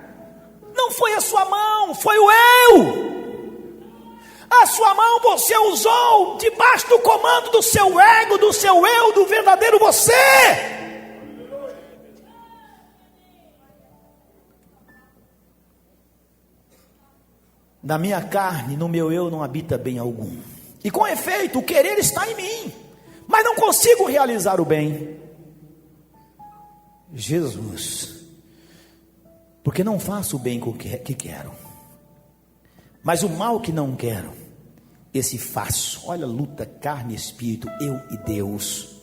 Não foi a sua mão, foi o eu. A sua mão você usou debaixo do comando do seu ego, do seu eu, do verdadeiro você. Na minha carne, no meu eu não habita bem algum. E com efeito, o querer está em mim, mas não consigo realizar o bem. Jesus, porque não faço o bem que quero, mas o mal que não quero, esse faço. Olha a luta, carne e espírito, eu e Deus.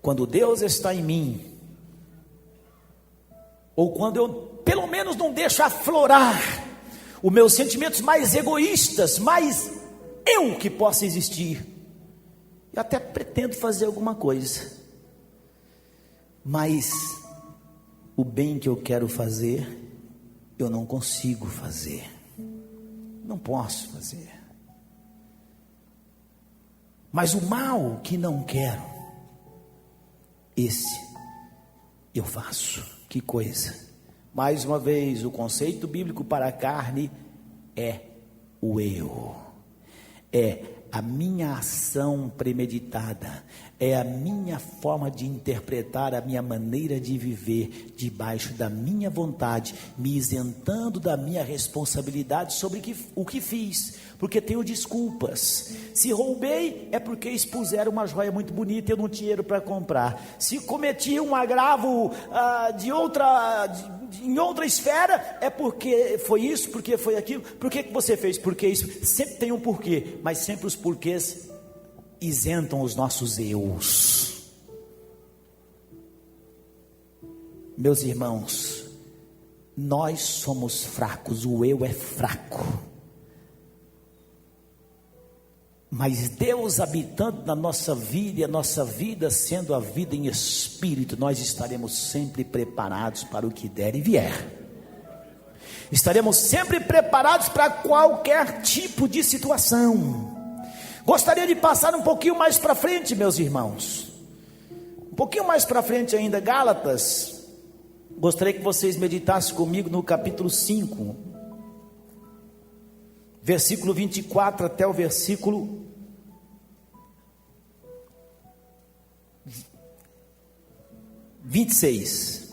Quando Deus está em mim, ou quando eu pelo menos não deixo aflorar os meus sentimentos mais egoístas, mais eu que possa existir, eu até pretendo fazer alguma coisa, mas o bem que eu quero fazer, eu não consigo fazer, não posso fazer. Mas o mal que não quero, esse eu faço. Que coisa! Mais uma vez, o conceito bíblico para a carne é o eu, é a minha ação premeditada, é a minha forma de interpretar, a minha maneira de viver debaixo da minha vontade, me isentando da minha responsabilidade sobre o que fiz, porque tenho desculpas. Se roubei, é porque expuseram uma joia muito bonita e eu não tinha dinheiro para comprar. Se cometi um agravo em outra esfera, é porque foi isso, porque foi aquilo. Por que você fez? Porque isso. Sempre tem um porquê, mas sempre os porquês isentam os nossos eus. Meus irmãos, nós somos fracos, o eu é fraco, mas Deus habitando na nossa vida, e a nossa vida sendo a vida em espírito, nós estaremos sempre preparados para o que der e vier. Estaremos sempre preparados para qualquer tipo de situação. Gostaria de passar um pouquinho mais para frente, meus irmãos, um pouquinho mais para frente ainda, Gálatas. Gostaria que vocês meditassem comigo no capítulo 5, versículo 24 até o versículo 26.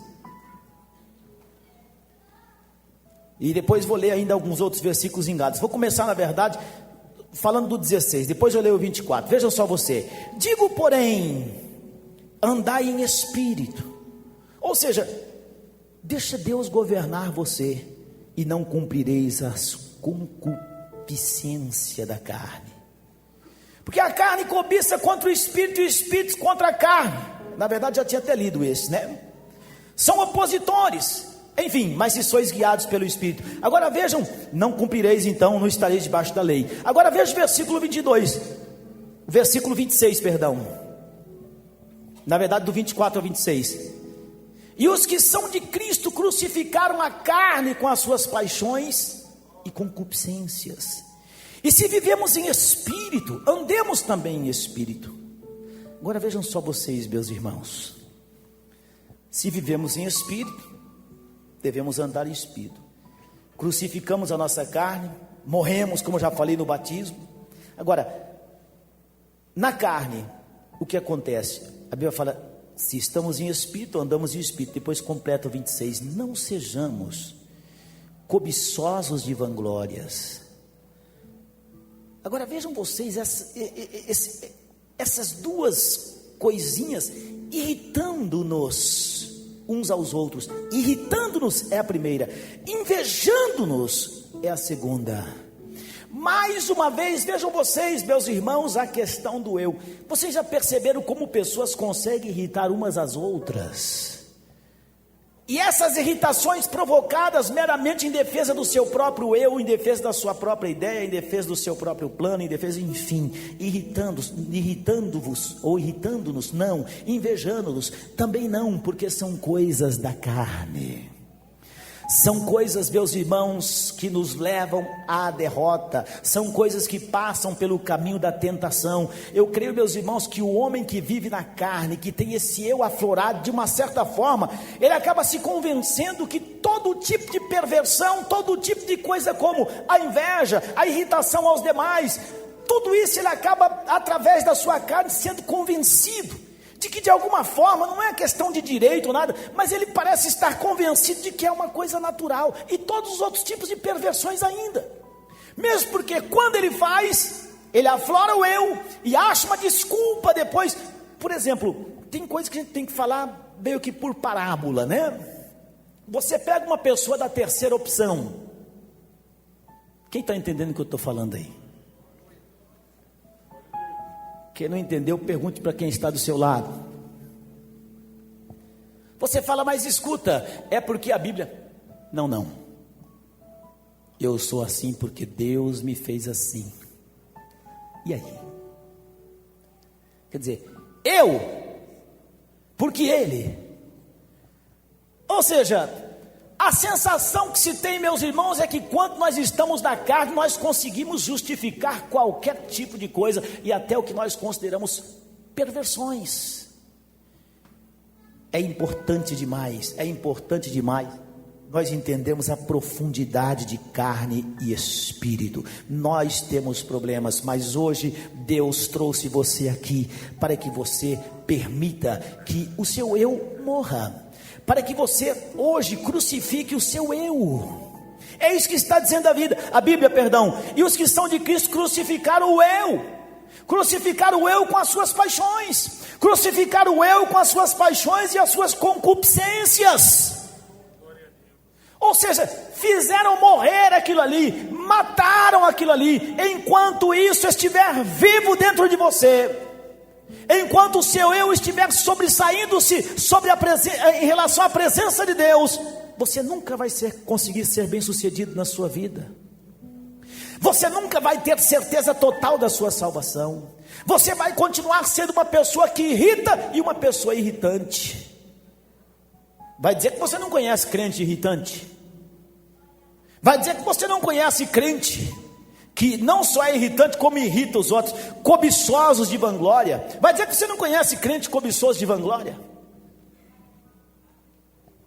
E depois vou ler ainda alguns outros versículos em Gálatas. Vou começar, na verdade, falando do 16, depois eu leio o 24. Veja só você. Digo, porém, andai em espírito. Ou seja, deixa Deus governar você, e não cumprireis as concupiscências da carne. Porque a carne cobiça contra o espírito, e o espírito contra a carne. Na verdade, já tinha até lido esse, né? São opositores. Enfim, mas se sois guiados pelo Espírito. Agora vejam, não cumprireis então, não estareis debaixo da lei. Agora veja o versículo 22, versículo 26, perdão. Na verdade, do 24 ao 26. E os que são de Cristo crucificaram a carne com as suas paixões e concupiscências. E se vivemos em espírito, andemos também em espírito. Agora vejam só vocês, meus irmãos. Se vivemos em espírito, devemos andar em espírito. Crucificamos a nossa carne, morremos, como já falei no batismo. Agora, na carne, o que acontece? A Bíblia fala, se estamos em espírito, andamos em espírito. Depois completa o 26, não sejamos cobiçosos de vanglórias. Agora vejam vocês, essas duas coisinhas irritando-nos uns aos outros. Irritando-nos é a primeira, invejando-nos é a segunda. Mais uma vez, vejam vocês, meus irmãos, a questão do eu. Vocês já perceberam como pessoas conseguem irritar umas às outras? E essas irritações provocadas meramente em defesa do seu próprio eu, em defesa da sua própria ideia, em defesa do seu próprio plano, em defesa, enfim, irritando-vos ou irritando-nos, não, invejando-nos, também não, porque são coisas da carne. São coisas, meus irmãos, que nos levam à derrota, são coisas que passam pelo caminho da tentação. Eu creio, meus irmãos, que o homem que vive na carne, que tem esse eu aflorado, de uma certa forma, ele acaba se convencendo que todo tipo de perversão, todo tipo de coisa como a inveja, a irritação aos demais, tudo isso ele acaba, através da sua carne, sendo convencido de que de alguma forma, não é questão de direito ou nada, mas ele parece estar convencido de que é uma coisa natural, e todos os outros tipos de perversões ainda, mesmo porque quando ele faz, ele aflora o eu, e acha uma desculpa depois. Por exemplo, tem coisa que a gente tem que falar meio que por parábola, né? Você pega uma pessoa da terceira opção, quem está entendendo o que eu estou falando aí? Quem não entendeu, pergunte para quem está do seu lado. Você fala, mas escuta, é porque a Bíblia... Não. Eu sou assim porque Deus me fez assim. E aí? Quer dizer, eu, porque Ele. Ou seja, a sensação que se tem, meus irmãos, é que quando nós estamos na carne, nós conseguimos justificar qualquer tipo de coisa, e até o que nós consideramos perversões. É importante demais nós entendemos a profundidade de carne e espírito. Nós temos problemas, mas hoje Deus trouxe você aqui para que você permita que o seu eu morra, para que você hoje crucifique o seu eu. É isso que está dizendo a Bíblia, e os que são de Cristo crucificaram o eu com as suas paixões, crucificaram o eu com as suas paixões e as suas concupiscências. Ou seja, fizeram morrer aquilo ali, mataram aquilo ali. Enquanto isso estiver vivo dentro de você, enquanto o seu eu estiver sobressaindo-se em relação à presença de Deus, você nunca vai conseguir ser bem sucedido na sua vida. Você nunca vai ter certeza total da sua salvação. Você vai continuar sendo uma pessoa que irrita e uma pessoa irritante. Vai dizer que você não conhece crente irritante? Vai dizer que você não conhece crente que não só é irritante, como irrita os outros, cobiçosos de vanglória? Vai dizer que você não conhece crente cobiçoso de vanglória?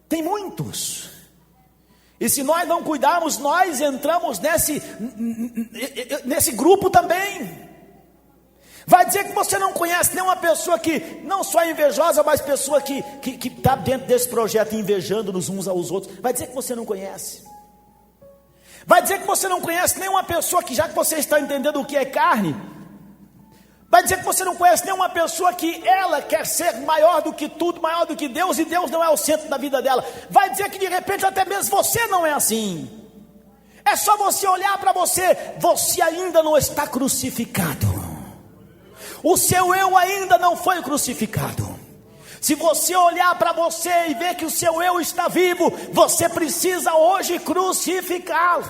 Tem muitos. E se nós não cuidarmos, nós entramos nesse grupo também. Vai dizer que você não conhece nenhuma pessoa que não só é invejosa, mas pessoa que está dentro desse projeto invejando-nos uns aos outros. Vai dizer que você não conhece. Vai dizer que você não conhece nenhuma pessoa que, já que você está entendendo o que é carne, vai dizer que você não conhece nenhuma pessoa que ela quer ser maior do que tudo, maior do que Deus, e Deus não é o centro da vida dela. Vai dizer que de repente até mesmo você não é assim. É só você olhar para você, você ainda não está crucificado. O seu eu ainda não foi crucificado. Se você olhar para você e ver que o seu eu está vivo, você precisa hoje crucificá-lo.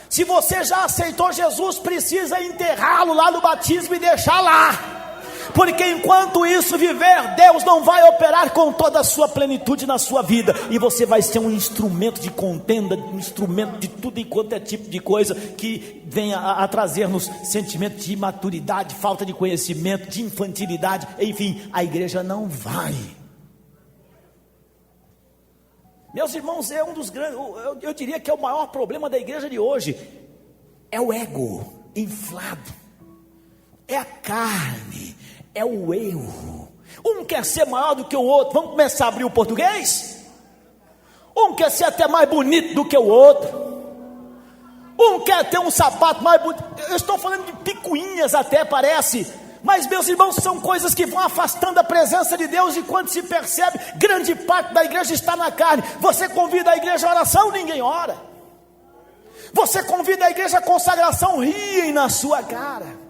Se você já aceitou Jesus, precisa enterrá-lo lá no batismo e deixar lá. porque enquanto isso viver, Deus não vai operar com toda a sua plenitude na sua vida, e você vai ser um instrumento de contenda, um instrumento de tudo enquanto é tipo de coisa que venha a trazer-nos sentimento de imaturidade, falta de conhecimento, de infantilidade, enfim, a igreja não vai. Meus irmãos, é um dos grandes, eu diria que é o maior problema da igreja de hoje, é o ego inflado, é a carne, é o eu. Um quer ser maior do que o outro. Vamos começar a abrir o português? Um quer ser até mais bonito do que o outro. Um quer ter um sapato mais bonito. Eu estou falando de picuinhas até, parece. Mas, meus irmãos, são coisas que vão afastando a presença de Deus. E quando se percebe, grande parte da igreja está na carne. Você convida a igreja à oração, ninguém ora. Você convida a igreja à consagração, riem na sua cara.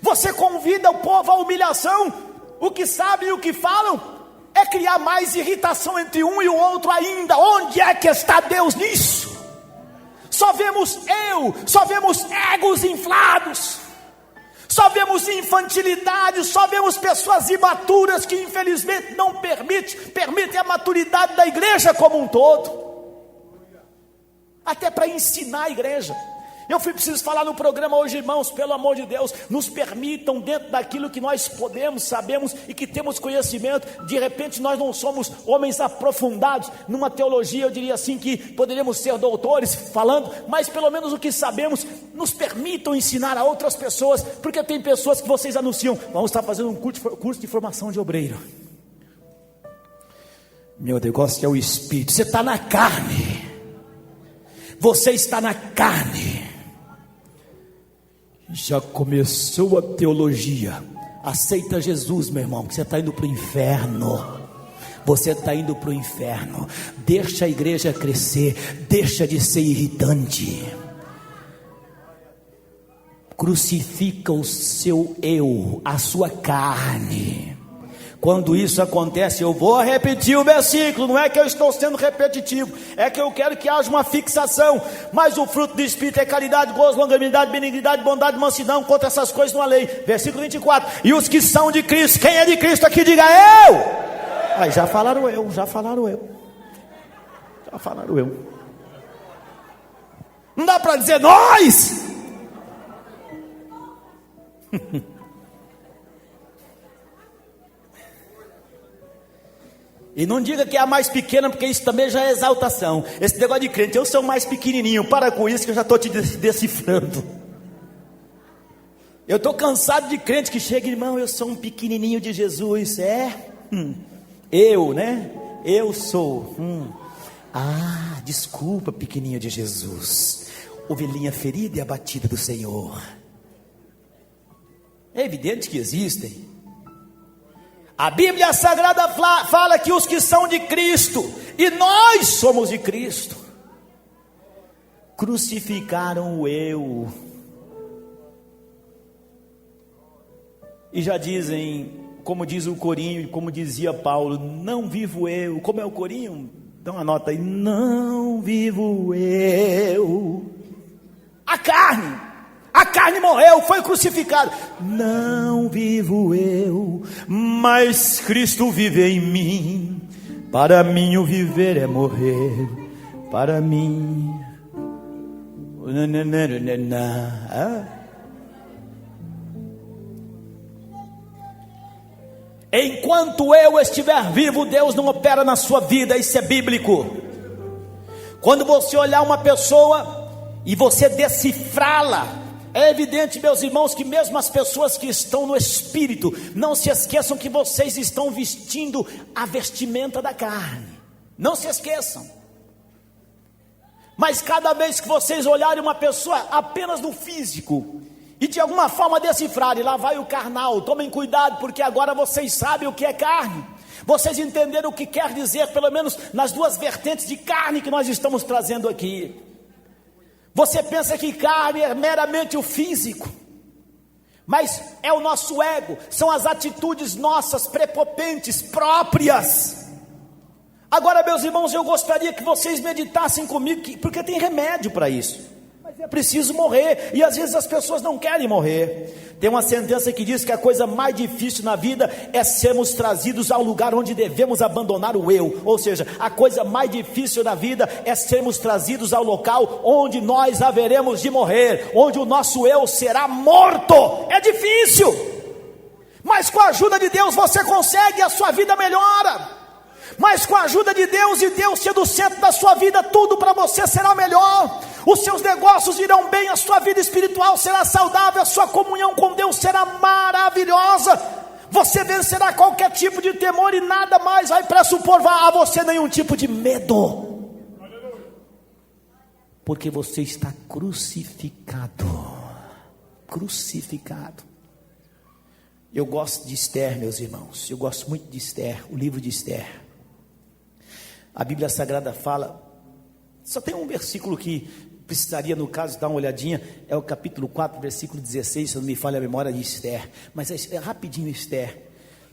Você convida o povo à humilhação. O que sabem e o que falam é criar mais irritação entre um e o outro ainda. Onde é que está Deus nisso? Só vemos só vemos egos inflados, só vemos infantilidade, só vemos pessoas imaturas que infelizmente não permitem a maturidade da igreja como um todo, até para ensinar a igreja. Eu preciso falar no programa hoje, irmãos, pelo amor de Deus, nos permitam, dentro daquilo que nós podemos, sabemos e que temos conhecimento. De repente nós não somos homens aprofundados numa teologia, eu diria assim, que poderíamos ser doutores falando, mas pelo menos o que sabemos, nos permitam ensinar a outras pessoas, porque tem pessoas que vocês anunciam, vamos estar fazendo um curso de formação de obreiro. Meu negócio é o espírito. Você está na carne, você está na carne. Já começou a teologia. Aceita Jesus, meu irmão, que você está indo para o inferno. Você está indo para o inferno. Deixa a igreja crescer, deixa de ser irritante. Crucifica o seu eu, a sua carne. Quando isso acontece, eu vou repetir o versículo, não é que eu estou sendo repetitivo, é que eu quero que haja uma fixação. Mas o fruto do Espírito é caridade, gozo, longanimidade, benignidade, bondade, mansidão. Contra essas coisas não há lei. Versículo 24. E os que são de Cristo, quem é de Cristo aqui, diga eu. Aí já falaram eu. Não dá para dizer nós. E não diga que é a mais pequena, porque isso também já é exaltação. Esse negócio de crente, eu sou mais pequenininho, para com isso que eu já estou te decifrando. Eu estou cansado de crente que chega, irmão, eu sou um pequenininho de Jesus. Eu, né? Eu sou. Desculpa, pequenininho de Jesus. Ovelhinha ferida e abatida do Senhor. É evidente que existem. A Bíblia Sagrada fala que os que são de Cristo, e nós somos de Cristo, crucificaram o eu. E já dizem, como diz o corinho e como dizia Paulo, não vivo eu. Como é o corinho? Dá uma nota aí. Não vivo eu. A carne morreu, foi crucificado. Não vivo eu, mas Cristo vive em mim. Para mim o viver é morrer. Para mim. Enquanto eu estiver vivo, Deus não opera na sua vida. Isso é bíblico. Quando você olhar uma pessoa e você decifrá-la, é evidente, meus irmãos, que mesmo as pessoas que estão no Espírito, não se esqueçam que vocês estão vestindo a vestimenta da carne. Não se esqueçam. Mas cada vez que vocês olharem uma pessoa apenas no físico e de alguma forma decifrarem, lá vai o carnal, tomem cuidado, porque agora vocês sabem o que é carne. Vocês entenderam o que quer dizer, pelo menos nas duas vertentes de carne que nós estamos trazendo aqui. Você pensa que carne é meramente o físico, mas é o nosso ego, são as atitudes nossas prepotentes, próprias. Agora, meus irmãos, eu gostaria que vocês meditassem comigo, porque tem remédio para isso. Mas É preciso morrer, e às vezes as pessoas não querem morrer. Tem uma sentença que diz que a coisa mais difícil na vida é sermos trazidos ao lugar onde devemos abandonar o eu. Ou seja, a coisa mais difícil na vida é sermos trazidos ao local onde nós haveremos de morrer, onde o nosso eu será morto. É difícil, mas com a ajuda de Deus você consegue, a sua vida melhora. Mas com a ajuda de Deus, e Deus sendo o centro da sua vida, tudo para você será melhor. Os seus negócios irão bem, a sua vida espiritual será saudável, a sua comunhão com Deus será maravilhosa. Você vencerá qualquer tipo de temor, e nada mais vai pressupor a você nenhum tipo de medo, porque você está crucificado. Crucificado. Eu gosto de Esther, meus irmãos. Eu gosto muito de Esther, o livro de Esther. A Bíblia Sagrada fala, só tem um versículo que precisaria, no caso, dar uma olhadinha, é o capítulo 4, versículo 16, se não me falha a memória, de Esther. Mas é rapidinho. Esther,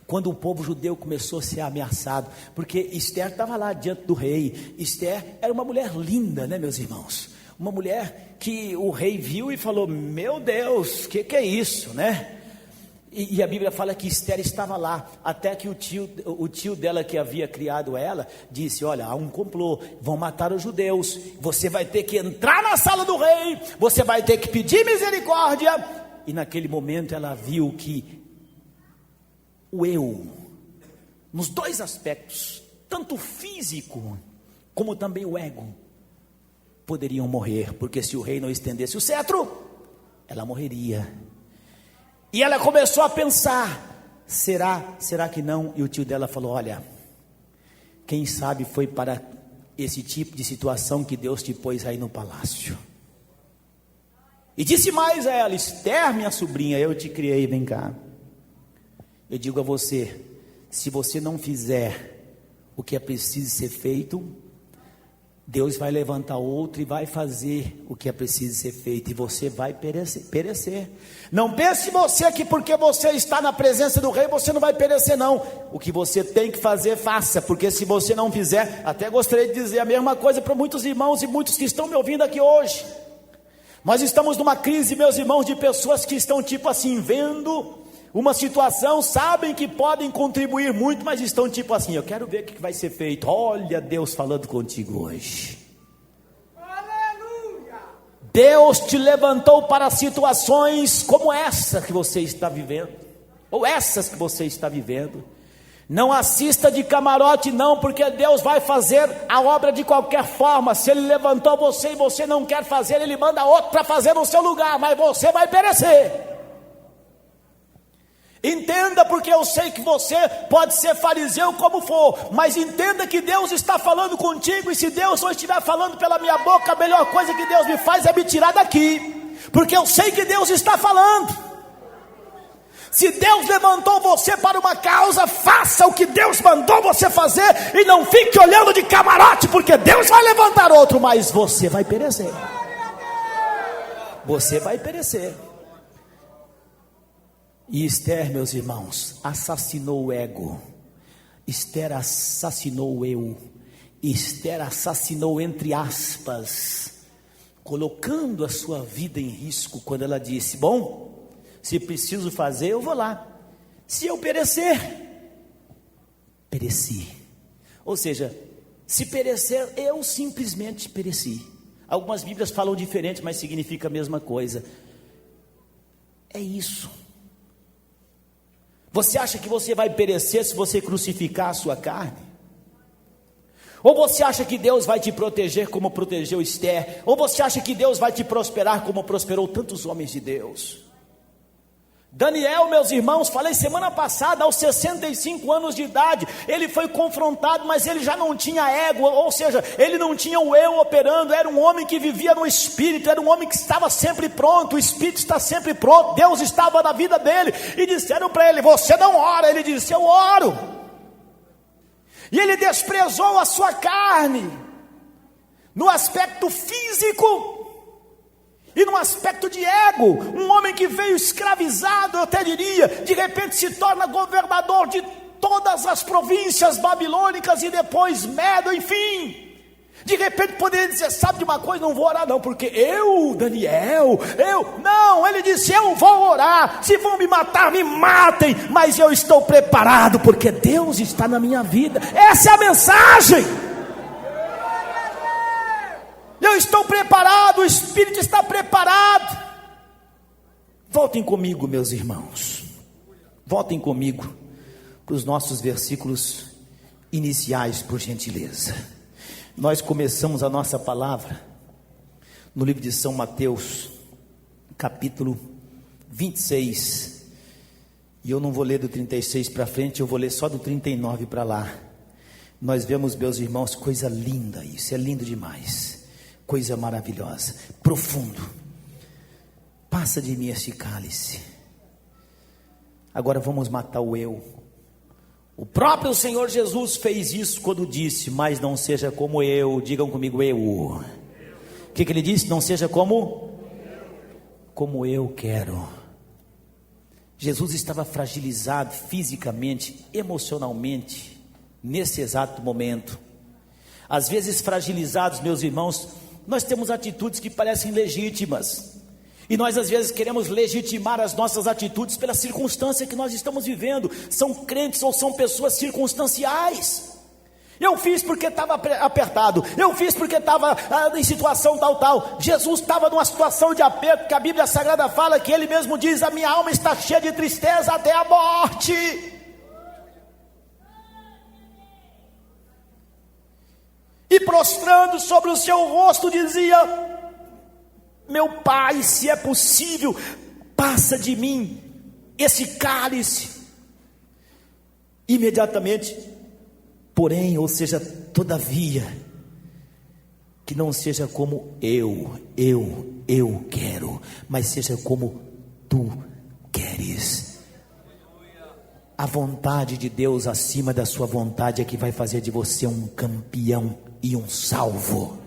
quando o povo judeu começou a ser ameaçado, porque Esther estava lá diante do rei. Esther era uma mulher linda, né, meus irmãos? Uma mulher que o rei viu e falou: meu Deus, que é isso, né? E a Bíblia fala que Esther estava lá, até que o tio dela, que havia criado ela, disse: olha, há um complô, vão matar os judeus, você vai ter que entrar na sala do rei, você vai ter que pedir misericórdia. E naquele momento ela viu que o eu, nos dois aspectos, tanto o físico como também o ego, poderiam morrer, porque se o rei não estendesse o cetro, ela morreria. E ela começou a pensar: será que não? E o tio dela falou: olha, quem sabe foi para esse tipo de situação que Deus te pôs aí no palácio. E disse mais a ela: Esther, minha sobrinha, eu te criei, vem cá. Eu digo a você, se você não fizer o que é preciso ser feito, Deus vai levantar outro e vai fazer o que é preciso ser feito, e você vai perecer. Não pense você que porque você está na presença do rei, você não vai perecer, não. O que você tem que fazer, faça, porque se você não fizer, até gostaria de dizer a mesma coisa para muitos irmãos e muitos que estão me ouvindo aqui hoje. Nós estamos numa crise, meus irmãos, de pessoas que estão tipo assim, vendo uma situação, sabem que podem contribuir muito, mas estão tipo assim: eu quero ver o que vai ser feito. Olha Deus falando contigo hoje. Aleluia! Deus te levantou para situações como essa que você está vivendo, ou essas que você está vivendo. Não assista de camarote não, porque Deus vai fazer a obra de qualquer forma. Se Ele levantou você e você não quer fazer, Ele manda outro para fazer no seu lugar, mas você vai perecer. Entenda, porque eu sei que você pode ser fariseu como for, mas entenda que Deus está falando contigo, e se Deus não estiver falando pela minha boca, a melhor coisa que Deus me faz é me tirar daqui, porque eu sei que Deus está falando. Se Deus levantou você para uma causa, faça o que Deus mandou você fazer, e não fique olhando de camarote, porque Deus vai levantar outro, mas você vai perecer. Você vai perecer. E Esther, meus irmãos, assassinou o ego. Esther assassinou o eu. Esther assassinou, entre aspas, colocando a sua vida em risco, quando ela disse: bom, se preciso fazer, eu vou lá. Se eu perecer, pereci. Ou seja, se perecer, eu simplesmente pereci. Algumas Bíblias falam diferente, mas significa a mesma coisa. É isso. Você acha que você vai perecer se você crucificar a sua carne? Ou você acha que Deus vai te proteger como protegeu Esther? Ou você acha que Deus vai te prosperar como prosperou tantos homens de Deus? Daniel, meus irmãos, falei semana passada, aos 65 anos de idade, ele foi confrontado, mas ele já não tinha ego, ou seja, ele não tinha o eu operando, era um homem que vivia no Espírito, era um homem que estava sempre pronto, o Espírito está sempre pronto, Deus estava na vida dele, e disseram para ele: você não ora? Ele disse: eu oro. E ele desprezou a sua carne, no aspecto físico, e no aspecto de ego. Um homem que veio escravizado, eu até diria, de repente se torna governador de todas as províncias babilônicas, e depois Medo, enfim. De repente poderia dizer, sabe de uma coisa, não vou orar não, porque Daniel, não, ele disse, eu vou orar, se vão me matar, me matem, mas eu estou preparado, porque Deus está na minha vida. Essa é a mensagem. Eu estou preparado, o Espírito está preparado. Voltem comigo, meus irmãos, voltem comigo para os nossos versículos iniciais, por gentileza. Nós começamos a nossa palavra no livro de São Mateus, capítulo 26, e eu não vou ler do 36 para frente, eu vou ler só do 39 para lá. Nós vemos, meus irmãos, coisa linda, isso é lindo demais, coisa maravilhosa, profundo. Passa de mim este cálice. Agora vamos matar o eu. O próprio Senhor Jesus fez isso quando disse, mas não seja como eu. Digam comigo, eu. O que ele disse? Não seja como eu quero. Jesus estava fragilizado fisicamente, emocionalmente, nesse exato momento. Às vezes fragilizados, meus irmãos, nós temos atitudes que parecem legítimas, e nós às vezes queremos legitimar as nossas atitudes pela circunstância que nós estamos vivendo. São crentes ou são pessoas circunstanciais. Eu fiz porque estava apertado, eu fiz porque estava em situação tal. Jesus estava numa situação de aperto, que a Bíblia Sagrada fala, que ele mesmo diz, a minha alma está cheia de tristeza até a morte. E prostrando sobre o seu rosto dizia, meu Pai, se é possível, passa de mim esse cálice. Imediatamente, porém, ou seja, todavia, que não seja como eu quero, mas seja como tu queres. A vontade de Deus acima da sua vontade é que vai fazer de você um campeão e um salvo.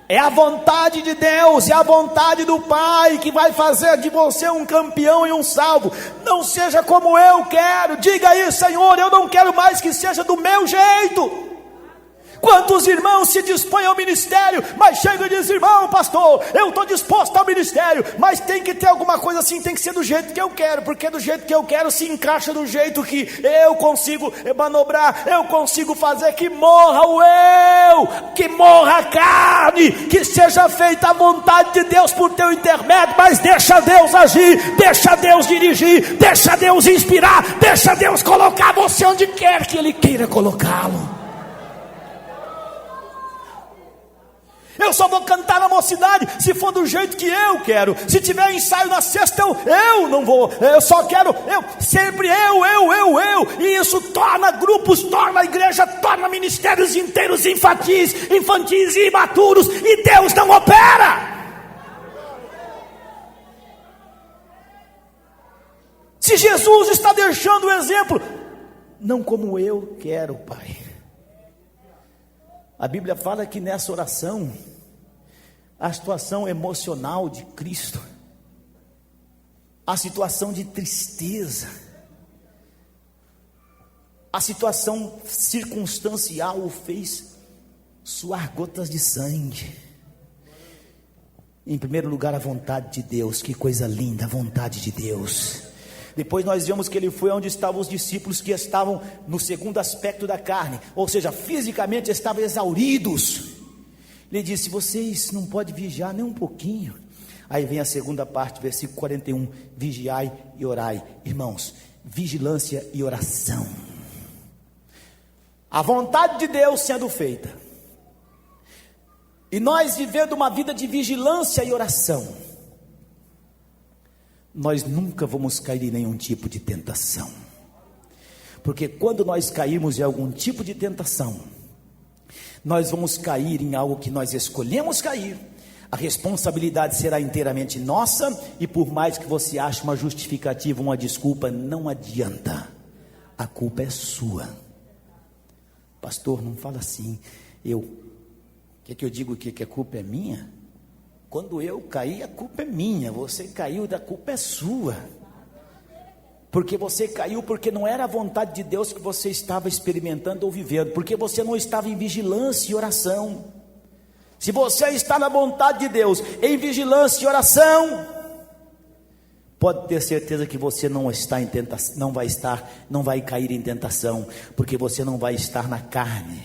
É a vontade de Deus, é a vontade do Pai que vai fazer de você um campeão e um salvo. Não seja como eu quero. Diga aí, Senhor, eu não quero mais que seja do meu jeito. Quantos irmãos se dispõem ao ministério, mas chegam e dizem, irmão, pastor, eu estou disposto ao ministério, mas tem que ter alguma coisa assim, tem que ser do jeito que eu quero, porque do jeito que eu quero se encaixa do jeito que eu consigo manobrar, eu consigo fazer. Que morra o eu, que morra a carne, que seja feita a vontade de Deus por teu intermédio, mas deixa Deus agir, deixa Deus dirigir, deixa Deus inspirar, deixa Deus colocar você onde quer que Ele queira colocá-lo. Eu só vou cantar na mocidade se for do jeito que eu quero. Se tiver ensaio na sexta, eu não vou. Eu só quero, sempre eu. E isso torna grupos, torna a igreja, torna ministérios inteiros infantis e imaturos. E Deus não opera. Se Jesus está deixando o exemplo, não como eu quero, Pai. A Bíblia fala que nessa oração, a situação emocional de Cristo, a situação de tristeza, a situação circunstancial o fez suar gotas de sangue. Em primeiro lugar, a vontade de Deus. Que coisa linda, a vontade de Deus. Depois nós vemos que ele foi onde estavam os discípulos que estavam no segundo aspecto da carne, ou seja, fisicamente estavam exauridos. Ele disse, vocês não podem vigiar nem um pouquinho. Aí vem a segunda parte, versículo 41, vigiai e orai. Irmãos, vigilância e oração. A vontade de Deus sendo feita, e nós vivendo uma vida de vigilância e oração, nós nunca vamos cair em nenhum tipo de tentação. Porque quando nós cairmos em algum tipo de tentação, nós vamos cair em algo que nós escolhemos cair. A responsabilidade será inteiramente nossa, e por mais que você ache uma justificativa, uma desculpa, não adianta. A culpa é sua. Pastor, não fala assim. Quer que eu diga que a culpa é minha? Quando eu caí, a culpa é minha. Você caiu, a culpa é sua. Porque você caiu, porque não era a vontade de Deus que você estava experimentando ou vivendo, porque você não estava em vigilância e oração. Se você está na vontade de Deus, em vigilância e oração, pode ter certeza que você não está em tentação, não vai cair em tentação, porque você não vai estar na carne,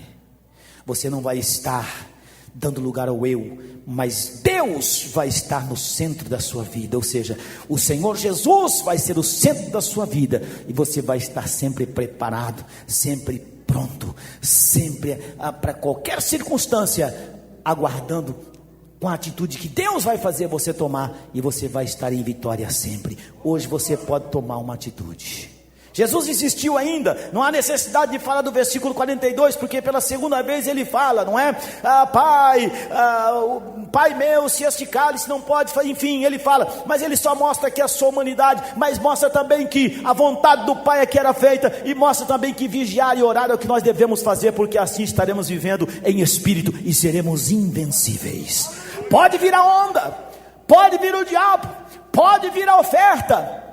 você não vai estar dando lugar ao eu, mas Deus vai estar no centro da sua vida, ou seja, o Senhor Jesus vai ser o centro da sua vida, e você vai estar sempre preparado, sempre pronto, sempre para qualquer circunstância, aguardando com a atitude que Deus vai fazer você tomar, e você vai estar em vitória sempre. Hoje você pode tomar uma atitude. Jesus insistiu ainda, não há necessidade de falar do versículo 42, porque pela segunda vez ele fala, não é? Pai meu, se este cálice não pode, enfim, ele fala, mas ele só mostra aqui a sua humanidade, mas mostra também que a vontade do Pai é que era feita, e mostra também que vigiar e orar é o que nós devemos fazer, porque assim estaremos vivendo em espírito e seremos invencíveis. Pode vir a onda, pode vir o diabo, pode vir a oferta,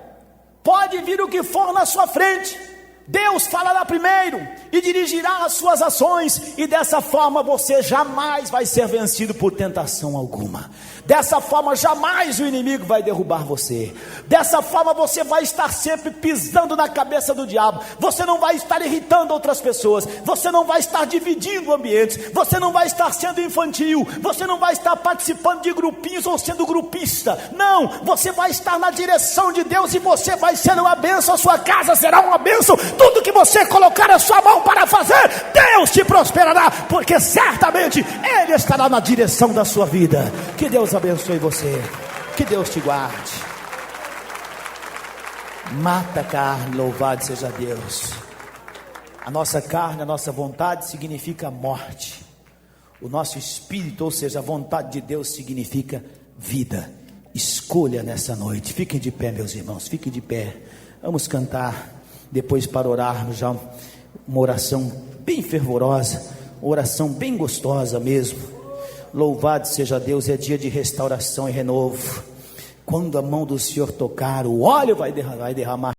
pode vir o que for na sua frente, Deus falará primeiro e dirigirá as suas ações, e dessa forma você jamais vai ser vencido por tentação alguma. Dessa forma jamais o inimigo vai derrubar você. Dessa forma você vai estar sempre pisando na cabeça do diabo. Você não vai estar irritando outras pessoas, você não vai estar dividindo ambientes, você não vai estar sendo infantil, você não vai estar participando de grupinhos ou sendo grupista. Não, você vai estar na direção de Deus, e você vai ser uma bênção. A sua casa será uma bênção. Tudo que você colocar a sua mão para fazer, Deus te prosperará, porque certamente Ele estará na direção da sua vida. Que Deus abençoe você, que Deus te guarde. Mata a carne, louvado seja Deus. A nossa carne, a nossa vontade significa morte. O nosso espírito, ou seja, a vontade de Deus significa vida. Escolha nessa noite. Fiquem de pé, meus irmãos, fiquem de pé. Vamos cantar depois, para orarmos já uma oração bem fervorosa, uma oração bem gostosa mesmo. Louvado seja Deus, é dia de restauração e renovo. Quando a mão do Senhor tocar, o óleo vai derramar.